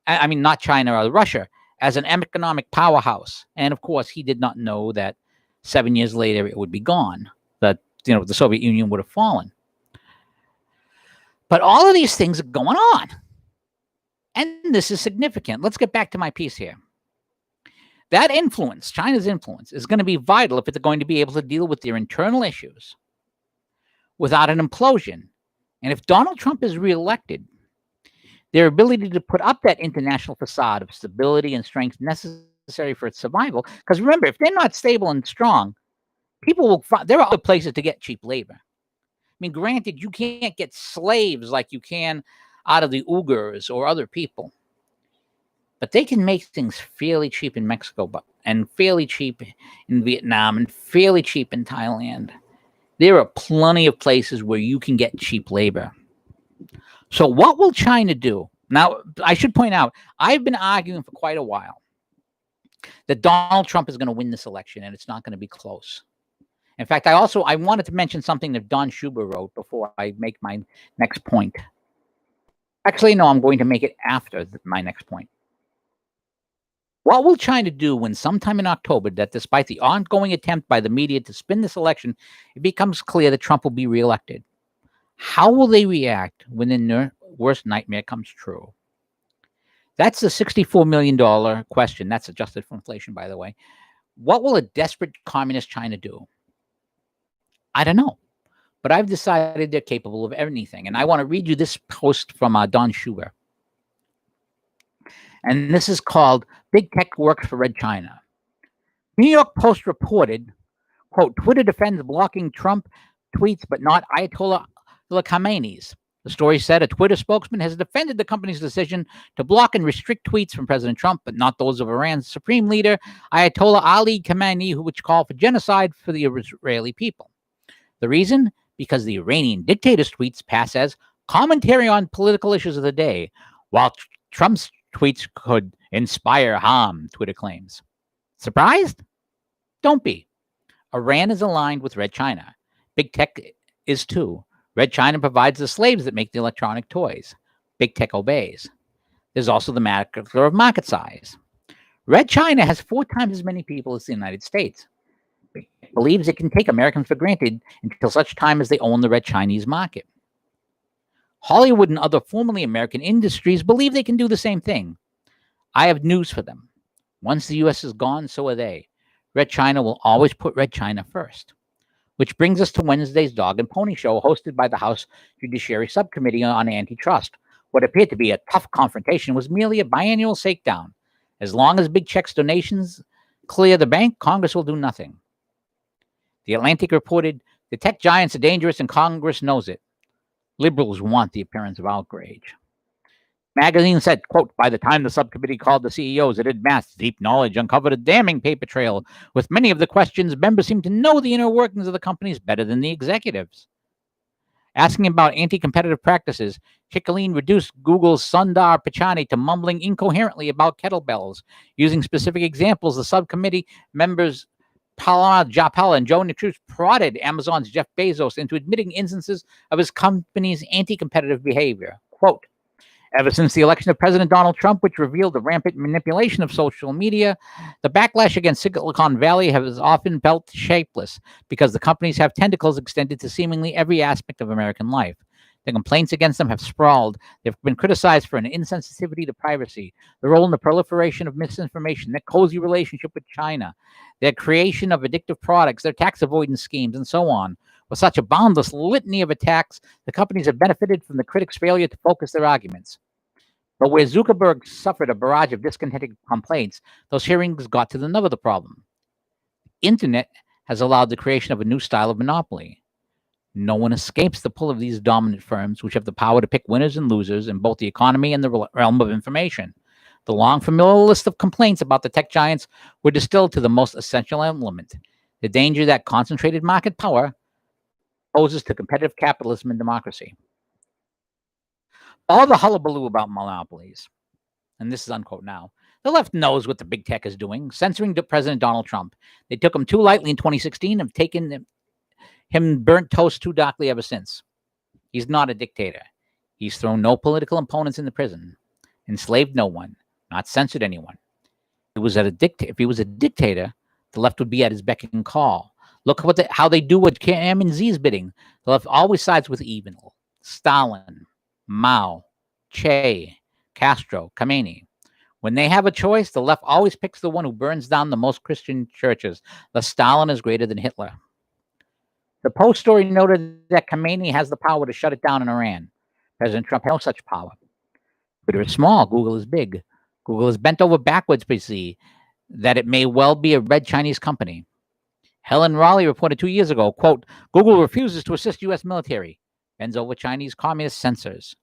[SPEAKER 1] I mean, not China or Russia, as an economic powerhouse. And of course, he did not know that 7 years later it would be gone, that, the Soviet Union would have fallen. But all of these things are going on. And this is significant. Let's get back to my piece here. That influence, China's influence, is going to be vital if they're going to be able to deal with their internal issues without an implosion. And if Donald Trump is reelected, their ability to put up that international facade of stability and strength necessary for its survival, because remember, if they're not stable and strong, people will find there are other places to get cheap labor. I mean, granted, you can't get slaves like you can out of the Uyghurs or other people. But they can make things fairly cheap in Mexico, and fairly cheap in Vietnam, and fairly cheap in Thailand. There are plenty of places where you can get cheap labor. So what will China do? Now, I should point out, I've been arguing for quite a while that Donald Trump is going to win this election, and it's not going to be close. In fact, I wanted to mention something that Don Schuber wrote before I make my next point. Actually, no, I'm going to make it after my next point. What will China do when sometime in October, that despite the ongoing attempt by the media to spin this election, it becomes clear that Trump will be reelected? How will they react when their worst nightmare comes true? That's the $64 million question. That's adjusted for inflation, by the way. What will a desperate communist China do? I don't know. But I've decided they're capable of anything. And I want to read you this post from Don Schuber. And this is called Big Tech Works for Red China. New York Post reported, quote, Twitter defends blocking Trump tweets, but not Ayatollah Khamenei's. The story said a Twitter spokesman has defended the company's decision to block and restrict tweets from President Trump, but not those of Iran's supreme leader, Ayatollah Ali Khamenei, which call for genocide for the Israeli people. The reason? Because the Iranian dictator's tweets pass as commentary on political issues of the day, while Trump's tweets could inspire harm, Twitter claims. Surprised? Don't be. Iran is aligned with Red China. Big Tech is too. Red China provides the slaves that make the electronic toys. Big Tech obeys. There's also the matter of market size. Red China has 4 times as many people as the United States. Big Tech believes it can take Americans for granted until such time as they own the Red Chinese market. Hollywood and other formerly American industries believe they can do the same thing. I have news for them. Once the U.S. is gone, so are they. Red China will always put Red China first. Which brings us to Wednesday's Dog and Pony Show, hosted by the House Judiciary Subcommittee on Antitrust. What appeared to be a tough confrontation was merely a biannual shakedown. As long as big checks donations clear the bank, Congress will do nothing. The Atlantic reported, the tech giants are dangerous and Congress knows it. Liberals want the appearance of outrage. Magazine said, quote, by the time the subcommittee called the CEOs, it had amassed deep knowledge, uncovered a damning paper trail. With many of the questions, members seemed to know the inner workings of the companies better than the executives. Asking about anti-competitive practices, Chikaleen reduced Google's Sundar Pichai to mumbling incoherently about kettlebells. Using specific examples, the subcommittee members Palama Japala and Joe Nitrus prodded Amazon's Jeff Bezos into admitting instances of his company's anti-competitive behavior. Quote, ever since the election of President Donald Trump, which revealed the rampant manipulation of social media, the backlash against Silicon Valley has often felt shapeless because the companies have tentacles extended to seemingly every aspect of American life. The complaints against them have sprawled. They've been criticized for an insensitivity to privacy, the role in the proliferation of misinformation, their cozy relationship with China, their creation of addictive products, their tax avoidance schemes, and so on. With such a boundless litany of attacks, the companies have benefited from the critics' failure to focus their arguments. But where Zuckerberg suffered a barrage of discontented complaints, those hearings got to the nub of the problem. The internet has allowed the creation of a new style of monopoly. No one escapes the pull of these dominant firms, which have the power to pick winners and losers in both the economy and the realm of information. The long, familiar list of complaints about the tech giants were distilled to the most essential element: the danger that concentrated market power poses to competitive capitalism and democracy. All the hullabaloo about monopolies, and this is unquote now, the left knows what the big tech is doing, censoring President Donald Trump. They took him too lightly in 2016 and have taken him burnt toast too darkly ever since. He's not a dictator. He's thrown no political opponents into prison, enslaved no one, not censored anyone. If he was a dictator, the left would be at his beck and call. Look how they do what Cam and Z's bidding. The left always sides with evil. Stalin, Mao, Che, Castro, Khomeini. When they have a choice, the left always picks the one who burns down the most Christian churches. The Stalin is greater than Hitler. The Post story noted that Khomeini has the power to shut it down in Iran. President Trump has no such power. Twitter is small. Google is big. Google is bent over backwards to see that it may well be a red Chinese company. Helen Raleigh reported 2 years ago, quote, Google refuses to assist U.S. military, bends over Chinese communist censors.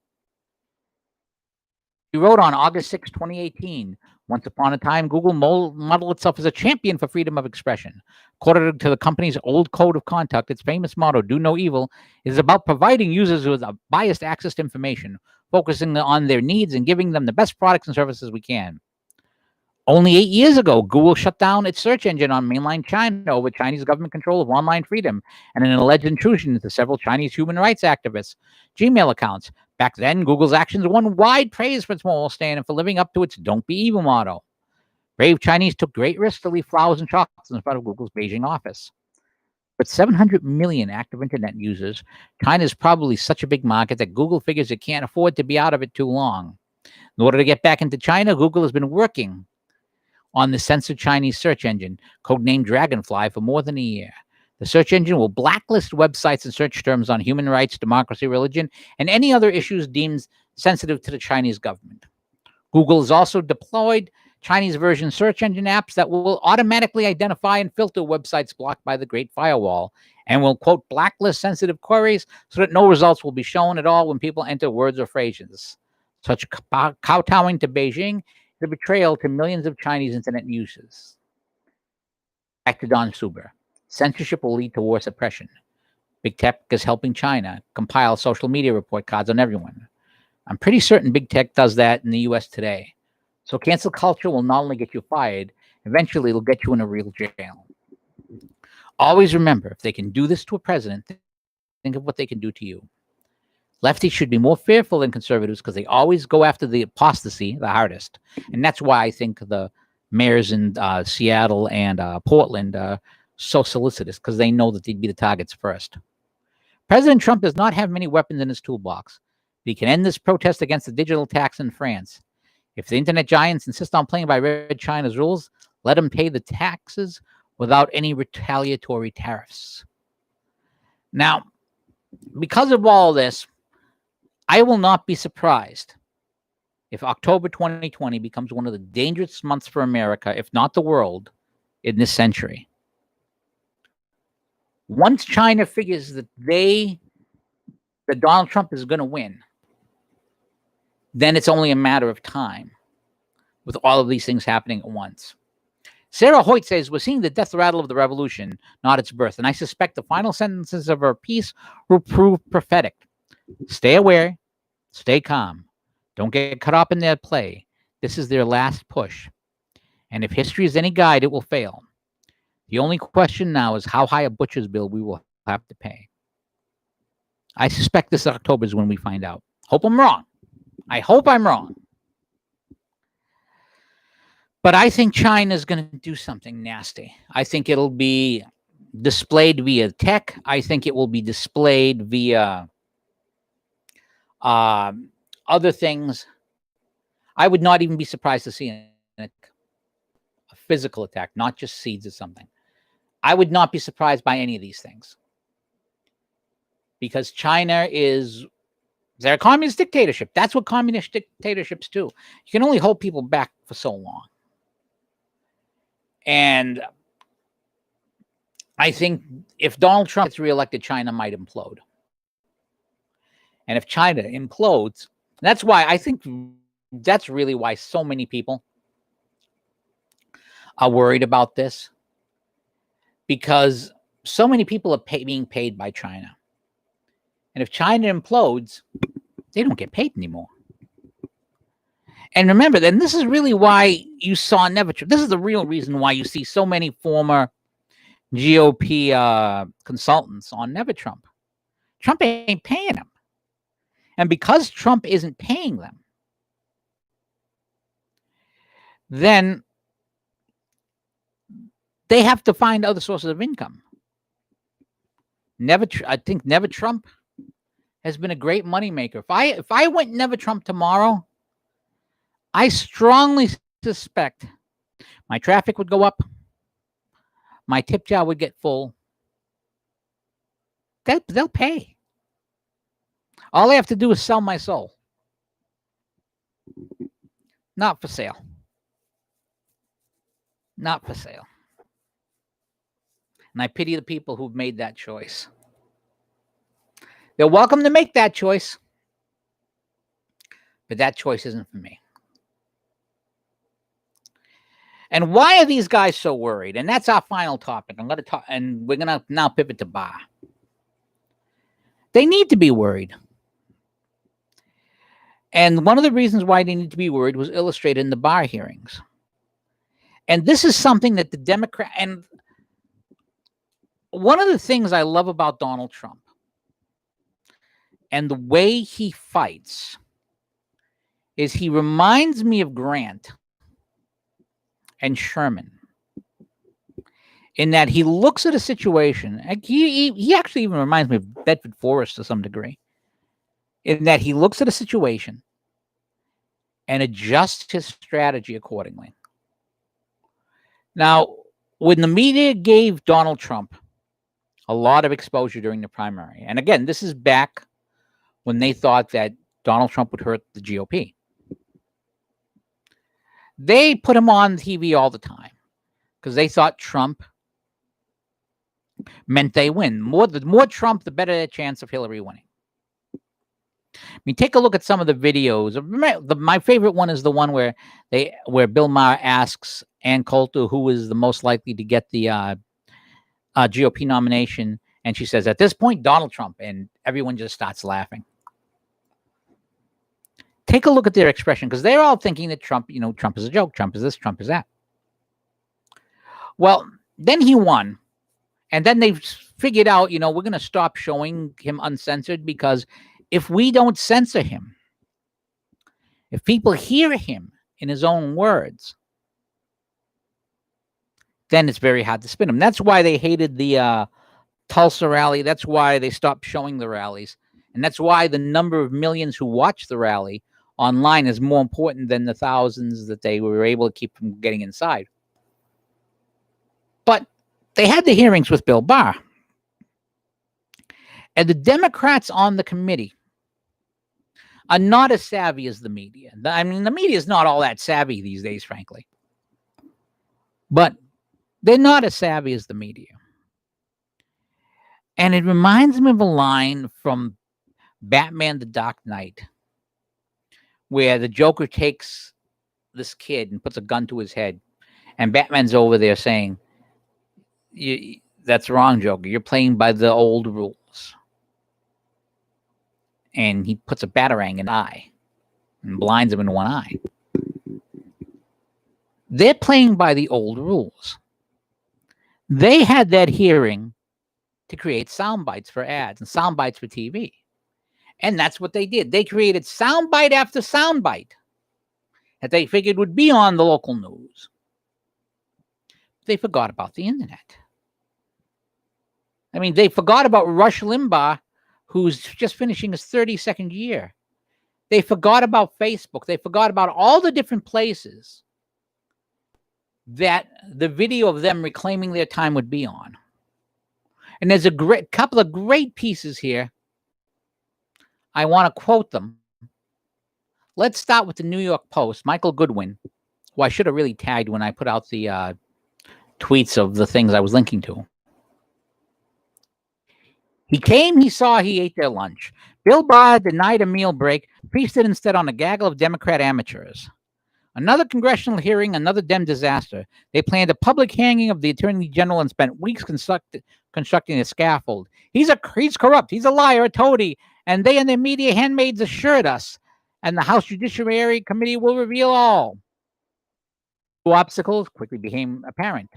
[SPEAKER 1] He wrote on August 6, 2018, once upon a time, Google modeled itself as a champion for freedom of expression. According to the company's old code of conduct, its famous motto, do no evil, is about providing users with a biased access to information, focusing on their needs and giving them the best products and services we can. Only 8 years ago, Google shut down its search engine on mainland China over Chinese government control of online freedom and an alleged intrusion into several Chinese human rights activists' Gmail accounts. Back then, Google's actions won wide praise for its moral stand and for living up to its don't be evil motto. Brave Chinese took great risks to leave flowers and chocolates in front of Google's Beijing office. With 700 million active internet users, China is probably such a big market that Google figures it can't afford to be out of it too long. In order to get back into China, Google has been working on the censored Chinese search engine, codenamed Dragonfly, for more than a year. The search engine will blacklist websites and search terms on human rights, democracy, religion, and any other issues deemed sensitive to the Chinese government. Google has also deployed Chinese version search engine apps that will automatically identify and filter websites blocked by the Great Firewall and will, quote, blacklist sensitive queries so that no results will be shown at all when people enter words or phrases. Such kowtowing to Beijing is a betrayal to millions of Chinese internet users. Back to Don Suber. Censorship will lead to war suppression. Big tech is helping China compile social media report cards on everyone. I'm pretty certain big tech does that in the U.S. today. So cancel culture will not only get you fired, eventually it'll get you in a real jail. Always remember, if they can do this to a president, think of what they can do to you. Lefties should be more fearful than conservatives because they always go after the apostasy the hardest. And that's why I think the mayors in Seattle and Portland are so solicitous, because they know that they'd be the targets first. President Trump does not have many weapons in his toolbox. But he can end this protest against the digital tax in France. If the internet giants insist on playing by Red China's rules, let them pay the taxes without any retaliatory tariffs. Now, because of all this, I will not be surprised if October 2020 becomes one of the dangerous months for America, if not the world, in this century. Once China figures that Donald Trump is going to win, then it's only a matter of time with all of these things happening at once. Sarah Hoyt says, we're seeing the death rattle of the revolution, not its birth. And I suspect the final sentences of her piece will prove prophetic. Stay aware, stay calm. Don't get caught up in their play. This is their last push. And if history is any guide, it will fail. The only question now is how high a butcher's bill we will have to pay. I suspect this October is when we find out. Hope I'm wrong. I hope I'm wrong. But I think China is going to do something nasty. I think it'll be displayed via tech. I think it will be displayed via other things. I would not even be surprised to see a physical attack, not just seeds or something. I would not be surprised by any of these things. Because China they're a communist dictatorship. That's what communist dictatorships do. You can only hold people back for so long. And I think if Donald Trump gets reelected, China might implode. And if China implodes, that's why I think that's really why so many people are worried about this. Because so many people are being paid by China. And if China implodes, they don't get paid anymore. And remember, then this is really why you saw Never Trump. This is the real reason why you see so many former GOP consultants on Never Trump. Trump ain't paying them. And because Trump isn't paying them, then they have to find other sources of income. I think Never Trump has been a great moneymaker. If I went Never Trump tomorrow, I strongly suspect my traffic would go up, my tip jar would get full. They'll pay. All I have to do is sell my soul. Not for sale. Not for sale. And I pity the people who've made that choice. They're welcome to make that choice, but that choice isn't for me. And why are these guys so worried? And that's our final topic. I'm going to talk, and we're going to now pivot to Barr. They need to be worried. And one of the reasons why they need to be worried was illustrated in the Barr hearings. And this is something that the Democrat, and one of the things I love about Donald Trump and the way he fights is he reminds me of Grant and Sherman in that he looks at a situation. He actually even reminds me of Bedford Forrest to some degree, in that he looks at a situation and adjusts his strategy accordingly. Now, when the media gave Donald Trump a lot of exposure during the primary, and again, this is back when they thought that Donald Trump would hurt the GOP. They put him on TV all the time because they thought Trump meant they win. The more Trump, the better the chance of Hillary winning. I mean, take a look at some of the videos. My favorite one is the one where Bill Maher asks Ann Coulter who is the most likely to get the GOP nomination, and she says, at this point, Donald Trump, and everyone just starts laughing. Take a look at their expression, because they're all thinking that Trump is a joke. Trump is this, Trump is that. Well, then he won. And then they figured out, we're going to stop showing him uncensored, because if we don't censor him, if people hear him in his own words, then it's very hard to spin him. That's why they hated the Tulsa rally. That's why they stopped showing the rallies. And that's why the number of millions who watched the rally online is more important than the thousands that they were able to keep from getting inside. But they had the hearings with Bill Barr. And the Democrats on the committee are not as savvy as the media. I mean, the media is not all that savvy these days, frankly. But they're not as savvy as the media. And it reminds me of a line from Batman the Dark Knight, where the Joker takes this kid and puts a gun to his head. And Batman's over there saying, that's wrong, Joker. You're playing by the old rules. and he puts a batarang in the eye and blinds him in one eye. They're playing by the old rules. They had that hearing to create sound bites for ads and sound bites for TV. And that's what they did. They created soundbite after soundbite that they figured would be on the local news. They forgot about the internet. I mean, they forgot about Rush Limbaugh, who's just finishing his 32nd year. They forgot about Facebook. They forgot about all the different places that the video of them reclaiming their time would be on. And there's a couple of great pieces here. I want to quote them. Let's start with the New York Post. Michael Goodwin, who I should have really tagged when I put out the tweets of the things I was linking to. He came, he saw, he ate their lunch. Bill Barr denied a meal break, feasted instead on a gaggle of Democrat amateurs. Another congressional hearing, another Dem disaster. They planned a public hanging of the Attorney General and spent weeks constructing a scaffold. He's corrupt. He's a liar, a toady. And they and their media handmaids assured us. And the House Judiciary Committee will reveal all. Two obstacles quickly became apparent.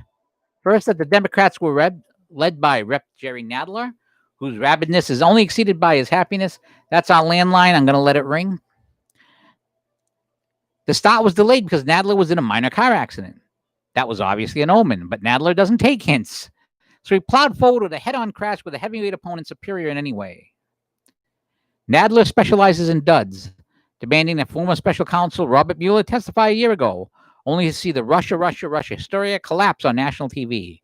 [SPEAKER 1] First, that the Democrats were led by Rep. Jerry Nadler, whose rabidness is only exceeded by his happiness. That's our landline. I'm going to let it ring. The start was delayed because Nadler was in a minor car accident. That was obviously an omen, but Nadler doesn't take hints. So he plowed forward with a head-on crash with a heavyweight opponent superior in any way. Nadler specializes in duds, demanding that former special counsel Robert Mueller testify a year ago, only to see the Russia hysteria collapse on national TV.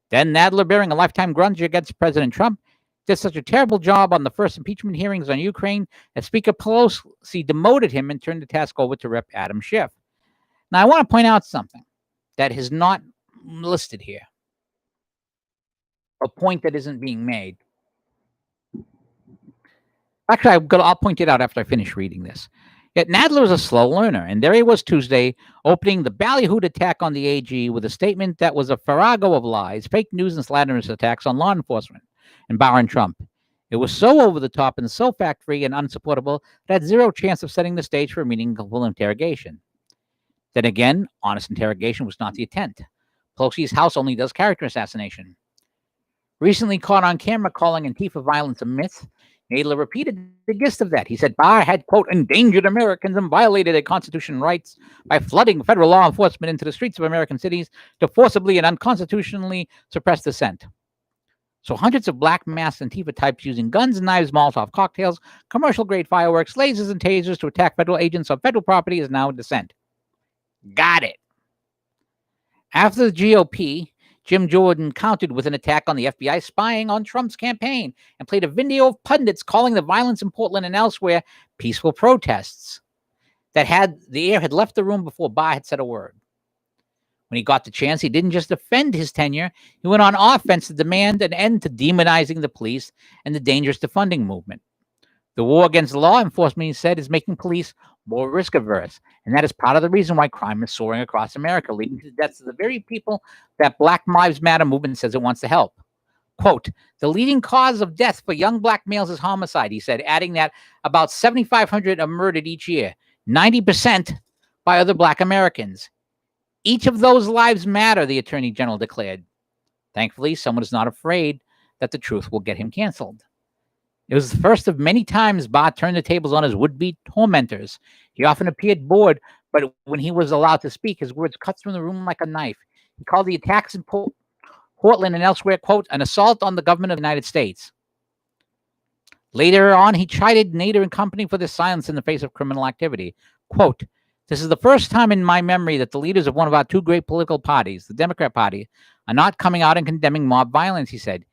[SPEAKER 1] Then Nadler, bearing a lifetime grudge against President Trump, did such a terrible job on the first impeachment hearings on Ukraine that Speaker Pelosi demoted him and turned the task over to Rep. Adam Schiff. Now, I want to point out something that is not listed here, a point that isn't being made. Actually, I'll point it out after I finish reading this. Yet Nadler was a slow learner, and there he was Tuesday, opening the ballyhooed attack on the AG with a statement that was a farrago of lies, fake news, and slanderous attacks on law enforcement and Barr and Trump. It was so over the top and so fact-free and unsupportable that it had zero chance of setting the stage for a meaningful interrogation. Then again, honest interrogation was not the intent. Pelosi's house only does character assassination. Recently caught on camera calling Antifa violence a myth, Nadler repeated the gist of that. He said Barr had, quote, endangered Americans and violated their constitutional rights by flooding federal law enforcement into the streets of American cities to forcibly and unconstitutionally suppress dissent. So hundreds of black masked Antifa types using guns, knives, Molotov cocktails, commercial-grade fireworks, lasers, and tasers to attack federal agents on federal property is now dissent. Got it. After the GOP, Jim Jordan countered with an attack on the FBI spying on Trump's campaign and played a video of pundits calling the violence in Portland and elsewhere peaceful protests that the air had left the room before Barr had said a word. When he got the chance, he didn't just defend his tenure. He went on offense to demand an end to demonizing the police and the dangerous defunding movement. The war against law enforcement, he said, is making police more risk-averse, and that is part of the reason why crime is soaring across America, leading to the deaths of the very people that Black Lives Matter movement says it wants to help. Quote, the leading cause of death for young black males is homicide, he said, adding that about 7,500 are murdered each year, 90% by other black Americans. Each of those lives matter, the Attorney General declared. Thankfully, someone is not afraid that the truth will get him canceled. It was the first of many times Barr turned the tables on his would-be tormentors. He often appeared bored, but when he was allowed to speak, his words cut through the room like a knife. He called the attacks in Portland and elsewhere, quote, an assault on the government of the United States. Later on, he chided Nader and company for their silence in the face of criminal activity. Quote, this is the first time in my memory that the leaders of one of our two great political parties, the Democrat Party, are not coming out and condemning mob violence, he said.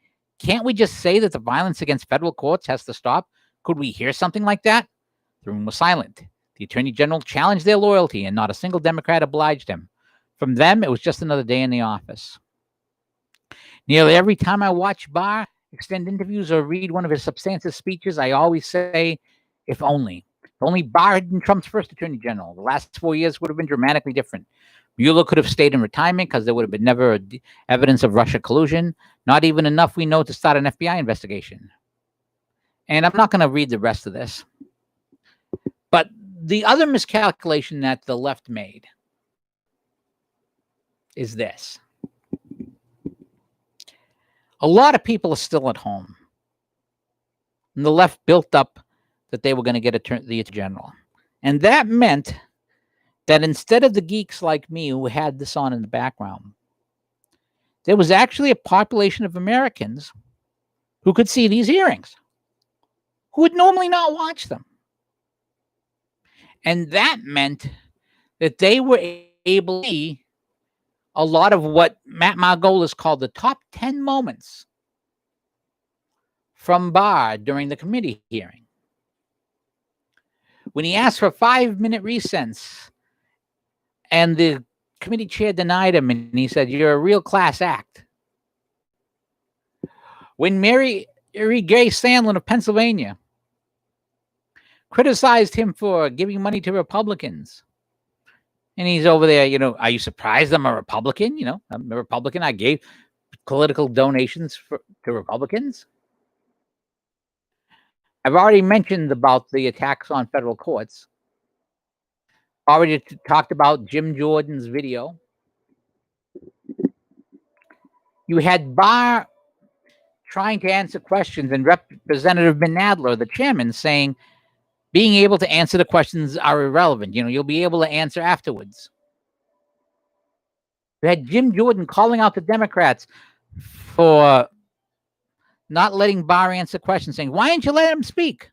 [SPEAKER 1] Can't we just say that the violence against federal courts has to stop? Could we hear something like that? The room was silent. The Attorney General challenged their loyalty, and not a single Democrat obliged him. From them, it was just another day in the office. Nearly every time I watch Barr extend interviews or read one of his substantive speeches, I always say, if only. If only Barr had been Trump's first Attorney General. The last 4 years would have been dramatically different. Mueller could have stayed in retirement because there would have been never evidence of Russia collusion. Not even enough we know to start an FBI investigation. And I'm not going to read the rest of this. But the other miscalculation that the left made is this. A lot of people are still at home. And the left built up that they were going to get the Attorney General. And that meant that instead of the geeks like me who had this on in the background, there was actually a population of Americans who could see these hearings, who would normally not watch them. And that meant that they were able to see a lot of what Matt Margolis called the top 10 moments from Barr during the committee hearing. When he asked for a 5-minute recess and the committee chair denied him and he said, "You're a real class act." When Mary Gay Sandlin of Pennsylvania criticized him for giving money to Republicans, and he's over there, are you surprised I'm a Republican? I'm a Republican. I gave political donations to Republicans. I've already mentioned about the attacks on federal courts. Already talked about Jim Jordan's video. You had Barr trying to answer questions, and Representative Ben Nadler, the chairman, saying being able to answer the questions are irrelevant. You'll be able to answer afterwards. You had Jim Jordan calling out the Democrats for not letting Barr answer questions, saying, "Why didn't you let him speak?"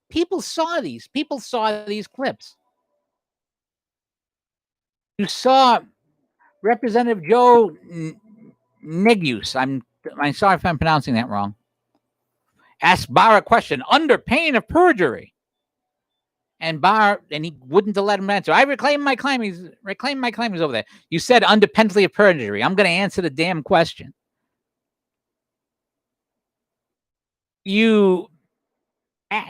[SPEAKER 1] People saw these. People saw these clips. You saw Representative Joe Negus, I'm sorry if I'm pronouncing that wrong, asked Barr a question under pain of perjury. And Barr, and he wouldn't let him answer. "I reclaim my claim." He's over there. "You said under penalty of perjury. I'm going to answer the damn question." You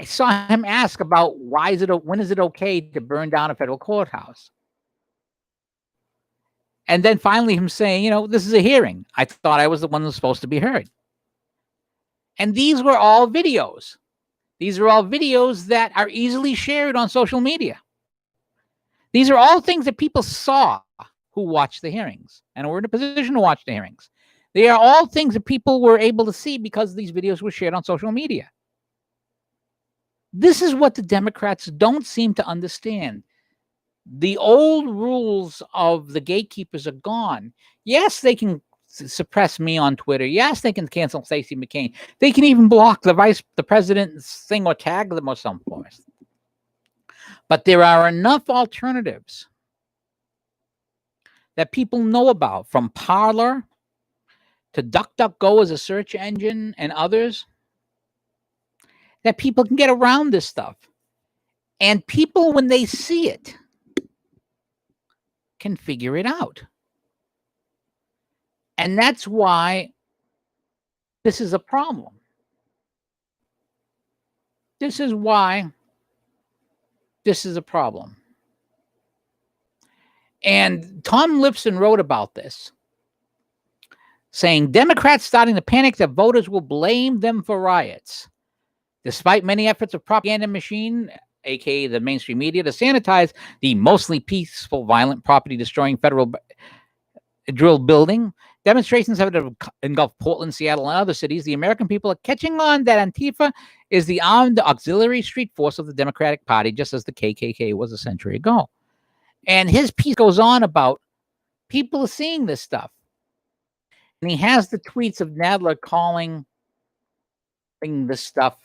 [SPEAKER 1] saw him ask about when is it okay to burn down a federal courthouse? And then finally him saying, "This is a hearing. I thought I was the one who was supposed to be heard." And these were all videos. These are all videos that are easily shared on social media. These are all things that people saw who watched the hearings and were in a position to watch the hearings. They are all things that people were able to see because these videos were shared on social media. This is what the Democrats don't seem to understand. The old rules of the gatekeepers are gone. Yes, they can suppress me on Twitter. Yes, they can cancel Stacey McCain. They can even block the president's thing or tag them or some force. But there are enough alternatives that people know about, from Parler to DuckDuckGo as a search engine and others, that people can get around this stuff. And people, when they see it, can figure it out. And that's why this is a problem. This is why this is a problem. And Tom Lipson wrote about this, saying Democrats starting to panic that voters will blame them for riots. Despite many efforts of propaganda machine, aka the mainstream media, to sanitize the mostly peaceful, violent, property-destroying federal drill building, demonstrations have engulfed Portland, Seattle, and other cities. The American people are catching on that Antifa is the armed auxiliary street force of the Democratic Party, just as the KKK was a century ago. And his piece goes on about people seeing this stuff. And he has the tweets of Nadler calling this stuff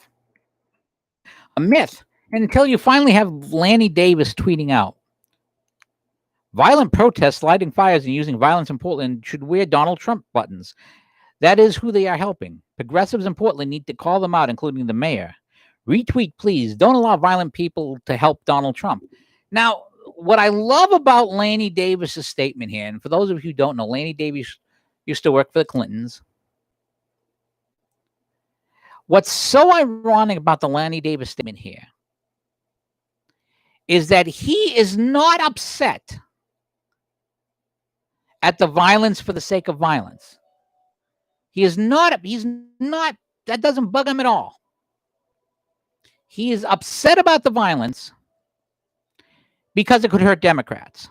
[SPEAKER 1] a myth. And until you finally have Lanny Davis tweeting out, violent protests, lighting fires, and using violence in Portland should wear Donald Trump buttons. That is who they are helping. Progressives in Portland need to call them out, including the mayor. Retweet, please. Don't allow violent people to help Donald Trump. Now, what I love about Lanny Davis's statement here, and for those of you who don't know, Lanny Davis used to work for the Clintons. What's so ironic about the Lanny Davis statement here is that he is not upset at the violence for the sake of violence. He's not That doesn't bug him at all. He is upset about the violence because it could hurt Democrats.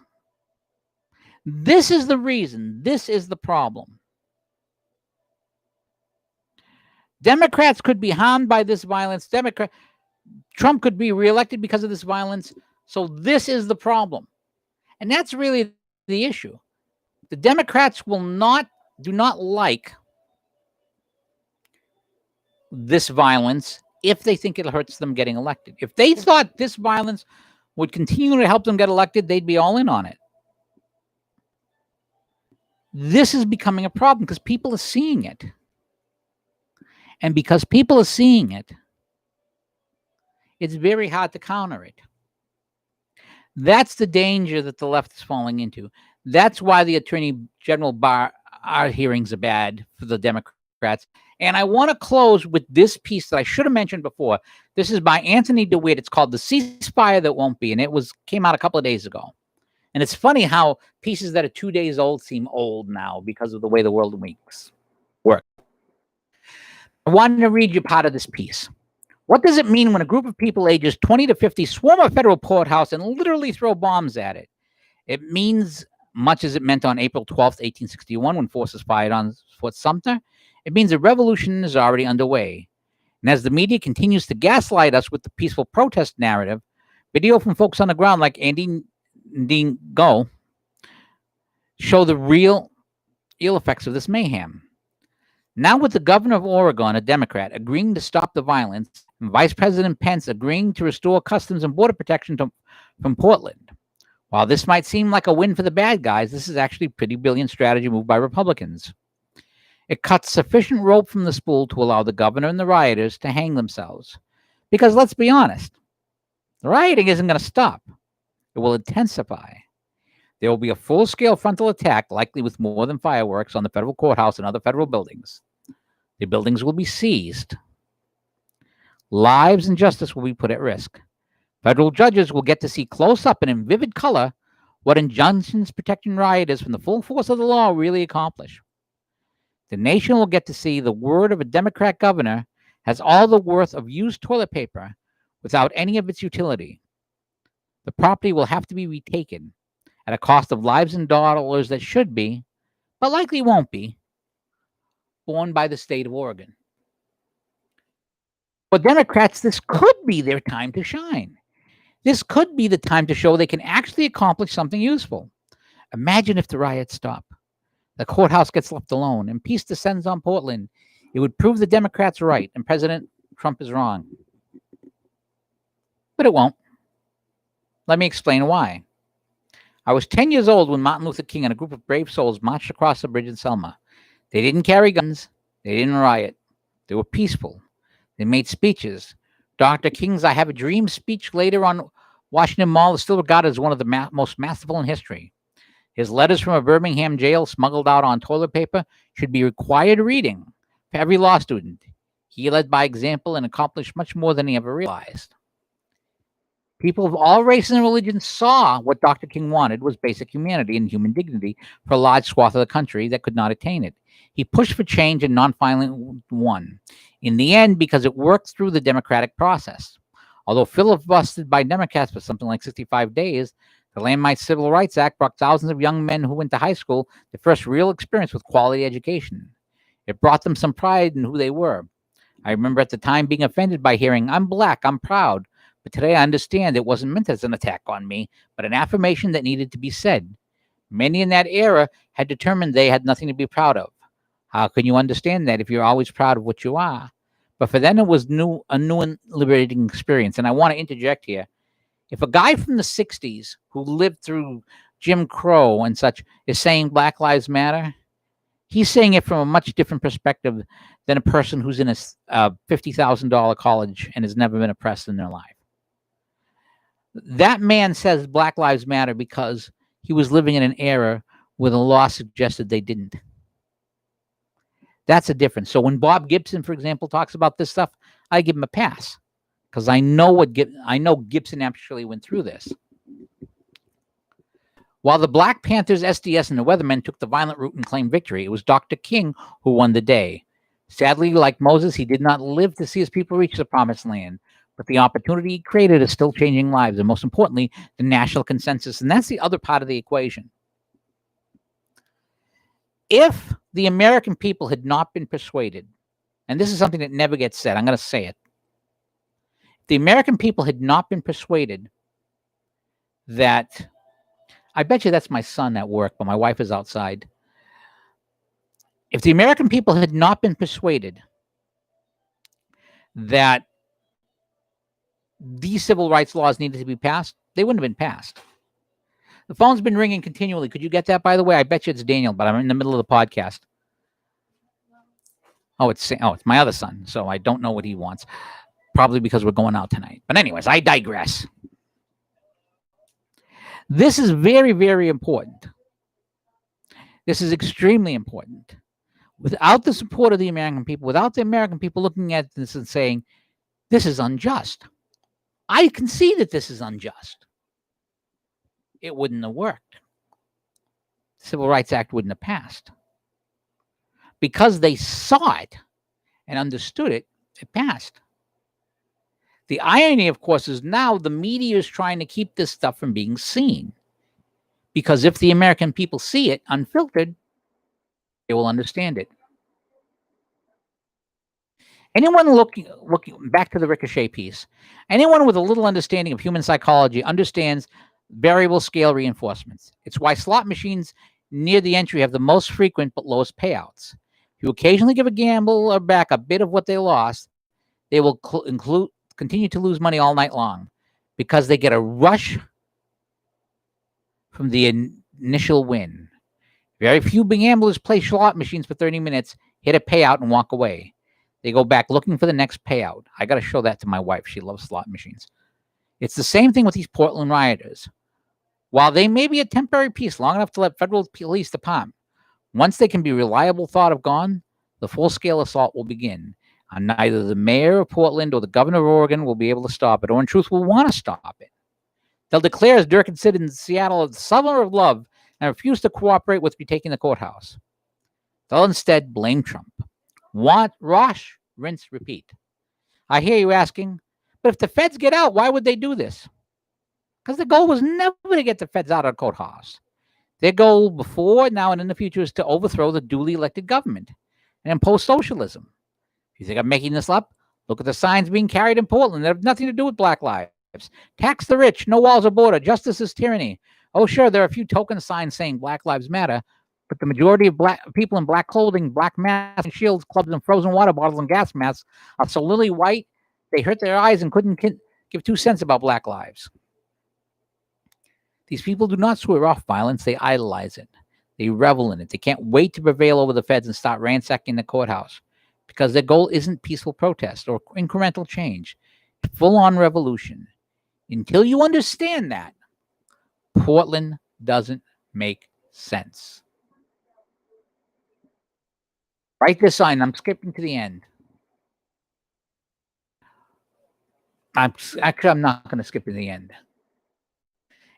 [SPEAKER 1] This is the reason. This is the problem. Democrats could be harmed by this violence. Trump could be reelected because of this violence. So this is the problem. And that's really the issue. The Democrats do not like this violence if they think it hurts them getting elected. If they thought this violence would continue to help them get elected, they'd be all in on it. This is becoming a problem because people are seeing it. And because people are seeing it, it's very hard to counter it. That's the danger that the left is falling into. That's why the Attorney General Barr hearings are bad for the Democrats. And I want to close with this piece that I should have mentioned before. This is by Anthony DeWitt. It's called The Ceasefire That Won't Be, and it came out a couple of days ago. And it's funny how pieces that are 2 days old seem old now because of the way the world work. I wanted to read you part of this piece. What does it mean when a group of people ages 20 to 50 swarm a federal courthouse and literally throw bombs at it? It means much as it meant on April 12th, 1861, when forces fired on Fort Sumter. It means a revolution is already underway. And as the media continues to gaslight us with the peaceful protest narrative, video from folks on the ground like Andy Go show the real ill effects of this mayhem. Now with the governor of Oregon, a Democrat, agreeing to stop the violence, and Vice President Pence agreeing to restore Customs and Border Protection from Portland. While this might seem like a win for the bad guys, this is actually a pretty brilliant strategy moved by Republicans. It cuts sufficient rope from the spool to allow the governor and the rioters to hang themselves. Because let's be honest, the rioting isn't going to stop. It will intensify. There will be a full-scale frontal attack, likely with more than fireworks, on the federal courthouse and other federal buildings. The buildings will be seized. Lives and justice will be put at risk. Federal judges will get to see close up and in vivid color what injunctions protecting rioters from the full force of the law really accomplish. The nation will get to see the word of a Democrat governor has all the worth of used toilet paper without any of its utility. The property will have to be retaken at a cost of lives and dollars that should be, but likely won't be, borne by the state of Oregon. For Democrats, this could be their time to shine. This could be the time to show they can actually accomplish something useful. Imagine if the riots stop, the courthouse gets left alone, and peace descends on Portland. It would prove the Democrats right and President Trump is wrong. But it won't. Let me explain why. I was 10 years old when Martin Luther King and a group of brave souls marched across the bridge in Selma. They didn't carry guns. They didn't riot. They were peaceful. They made speeches. Dr. King's I Have a Dream speech later on Washington Mall is still regarded as one of the most masterful in history. His letters from a Birmingham jail smuggled out on toilet paper should be required reading for every law student. He led by example and accomplished much more than he ever realized. People of all races and religions saw what Dr. King wanted was basic humanity and human dignity for a large swath of the country that could not attain it. He pushed for change and nonviolent won. In the end, because it worked through the democratic process. Although filibustered by Democrats for something like 65 days, the Landmark Civil Rights Act brought thousands of young men who went to high school their first real experience with quality education. It brought them some pride in who they were. I remember at the time being offended by hearing, "I'm black, I'm proud." But today I understand it wasn't meant as an attack on me, but an affirmation that needed to be said. Many in that era had determined they had nothing to be proud of. How can you understand that if you're always proud of what you are? But for them, it was a new and liberating experience. And I want to interject here. If a guy from the 60s who lived through Jim Crow and such is saying Black Lives Matter, he's saying it from a much different perspective than a person who's in a $50,000 college and has never been oppressed in their life. That man says Black Lives Matter because he was living in an era where the law suggested they didn't. That's a difference. So when Bob Gibson, for example, talks about this stuff, I give him a pass because I know Gibson actually went through this. While the Black Panthers, SDS, and the Weathermen took the violent route and claimed victory, it was Dr. King who won the day. Sadly, like Moses, he did not live to see his people reach the promised land, but the opportunity he created is still changing lives, and most importantly, the national consensus. And that's the other part of the equation. If the American people had not been persuaded, and this is something that never gets said, I'm going to say it. If the American people had not been persuaded that, I bet you that's my son at work, but my wife is outside. If the American people had not been persuaded that these civil rights laws needed to be passed, they wouldn't have been passed. The phone's been ringing continually. Could you get that, by the way? I bet you it's Daniel, but I'm in the middle of the podcast. Oh, it's my other son, so I don't know what he wants. Probably because we're going out tonight. But anyways, I digress. This is very, very important. This is extremely important. Without the support of the American people, without the American people looking at this and saying, this is unjust. I can see that this is unjust. It wouldn't have worked. The Civil Rights Act wouldn't have passed. Because they saw it and understood it, it passed. The irony, of course, is now the media is trying to keep this stuff from being seen. Because if the American people see it unfiltered, they will understand it. Anyone looking back to the Ricochet piece, anyone with a little understanding of human psychology understands variable scale reinforcements. It's why slot machines near the entry have the most frequent but lowest payouts. If you occasionally give a gambler back a bit of what they lost, they will continue to lose money all night long because they get a rush from the initial win. Very few gamblers play slot machines for 30 minutes, hit a payout, and walk away. They go back looking for the next payout. I got to show that to my wife. She loves slot machines. It's the same thing with these Portland rioters. While they may be a temporary peace long enough to let federal police department, once they can be reliable thought of gone, the full-scale assault will begin. And neither the mayor of Portland or the governor of Oregon will be able to stop it, or in truth will want to stop it. They'll declare, as Dirk said in Seattle, the summer of love, and refuse to cooperate with retaking the courthouse. They'll instead blame Trump. Wash, rinse, repeat. I hear you asking, but if the feds get out, why would they do this? Because the goal was never to get the feds out of the courthouse. Their goal before, now, and in the future is to overthrow the duly elected government and impose socialism. If you think I'm making this up, look at the signs being carried in Portland that have nothing to do with Black lives. Tax the rich, no walls or border, justice is tyranny. Oh, sure, there are a few token signs saying Black Lives Matter, but the majority of black people in black clothing, black masks and shields, clubs and frozen water bottles and gas masks are so lily white they hurt their eyes and couldn't give 2 cents about Black lives. These people do not swear off violence, they idolize it. They revel in it. They can't wait to prevail over the feds and start ransacking the courthouse because their goal isn't peaceful protest or incremental change, full-on revolution. Until you understand that, Portland doesn't make sense. Write this sign. I'm skipping to the end. I'm not going to skip to the end.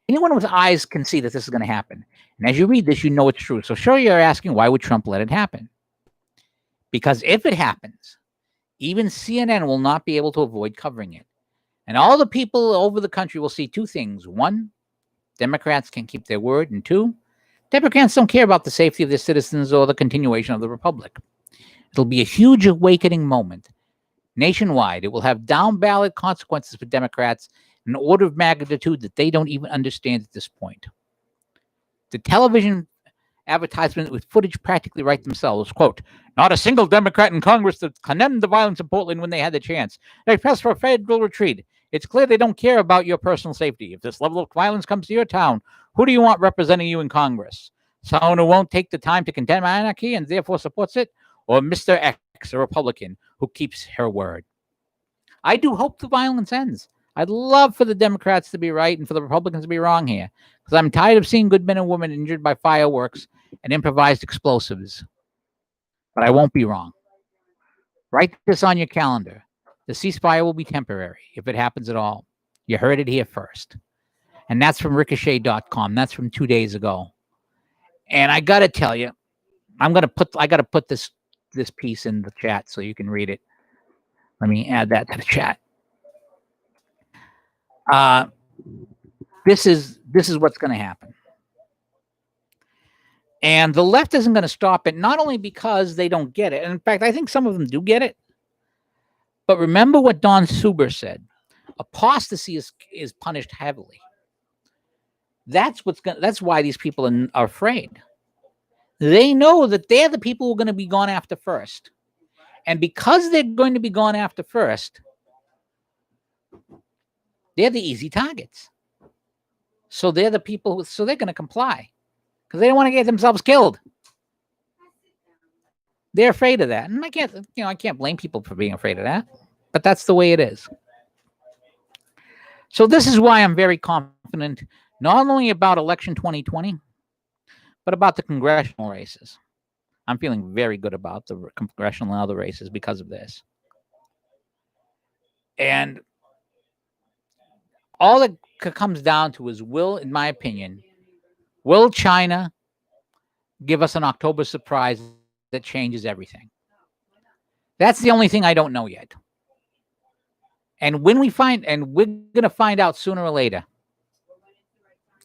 [SPEAKER 1] Anyone with eyes can see that this is going to happen. And as you read this, you know it's true. So sure, you're asking, why would Trump let it happen? Because if it happens, even CNN will not be able to avoid covering it. And all the people over the country will see 2 things. 1, Democrats can keep their word. And 2, Democrats don't care about the safety of their citizens or the continuation of the republic. It'll be a huge awakening moment. Nationwide, it will have down-ballot consequences for Democrats in an order of magnitude that they don't even understand at this point. The television advertisement with footage practically write themselves, quote, not a single Democrat in Congress that condemned the violence in Portland when they had the chance. They pressed for a federal retreat. It's clear they don't care about your personal safety. If this level of violence comes to your town, who do you want representing you in Congress? Someone who won't take the time to condemn anarchy and therefore supports it? Or Mr. X, a Republican, who keeps her word? I do hope the violence ends. I'd love for the Democrats to be right and for the Republicans to be wrong here, because I'm tired of seeing good men and women injured by fireworks and improvised explosives. But I won't be wrong. Write this on your calendar. The ceasefire will be temporary, if it happens at all. You heard it here first. And that's from ricochet.com. That's from 2 days ago. And I got to tell you, I got to put this this piece in the chat so you can read it. Let me add that to the chat. This is what's going to happen. And the left isn't going to stop it, not only because they don't get it. And in fact, I think some of them do get it. But remember what Don Suber said. Apostasy is punished heavily. That's why these people are afraid. They know that they're the people who are going to be gone after first. And because they're going to be gone after first, they're the easy targets. So they're the people, so they're going to comply because they don't want to get themselves killed. They're afraid of that. And I can't blame people for being afraid of that, but that's the way it is. So this is why I'm very confident, not only about election 2020, but about the congressional races. I'm feeling very good about the congressional and other races because of this. And all it comes down to is, in my opinion, will China give us an October surprise that changes everything? That's the only thing I don't know yet. And when we find, and we're going to find out sooner or later.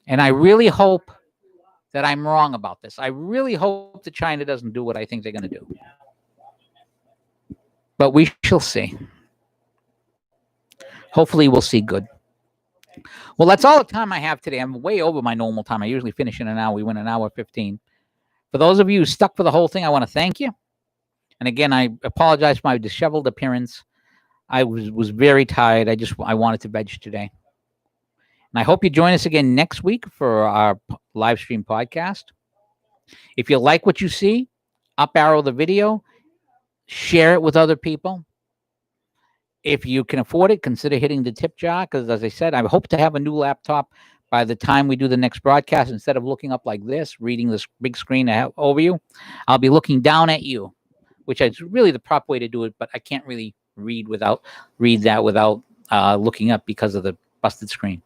[SPEAKER 1] And I really hope that I'm wrong about this. I really hope that China doesn't do what I think they're going to do. But we shall see. Hopefully we'll see good. Well, that's all the time I have today. I'm way over my normal time. I usually finish in an hour. We went an hour 15. For those of you who stuck for the whole thing, I want to thank you. And again, I apologize for my disheveled appearance. I was very tired. I wanted to veg today. And I hope you join us again next week for our live stream podcast. If you like what you see, up arrow the video, share it with other people. If you can afford it, consider hitting the tip jar, because as I said, I hope to have a new laptop by the time we do the next broadcast. Instead of looking up like this, reading this big screen over you, I'll be looking down at you, which is really the proper way to do it, but I can't really read that without looking up because of the busted screen.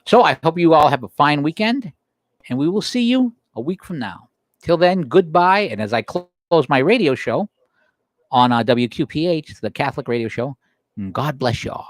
[SPEAKER 1] So I hope you all have a fine weekend, and we will see you a week from now. Till then, goodbye. And as I close my radio show on WQPH, the Catholic radio show, God bless y'all.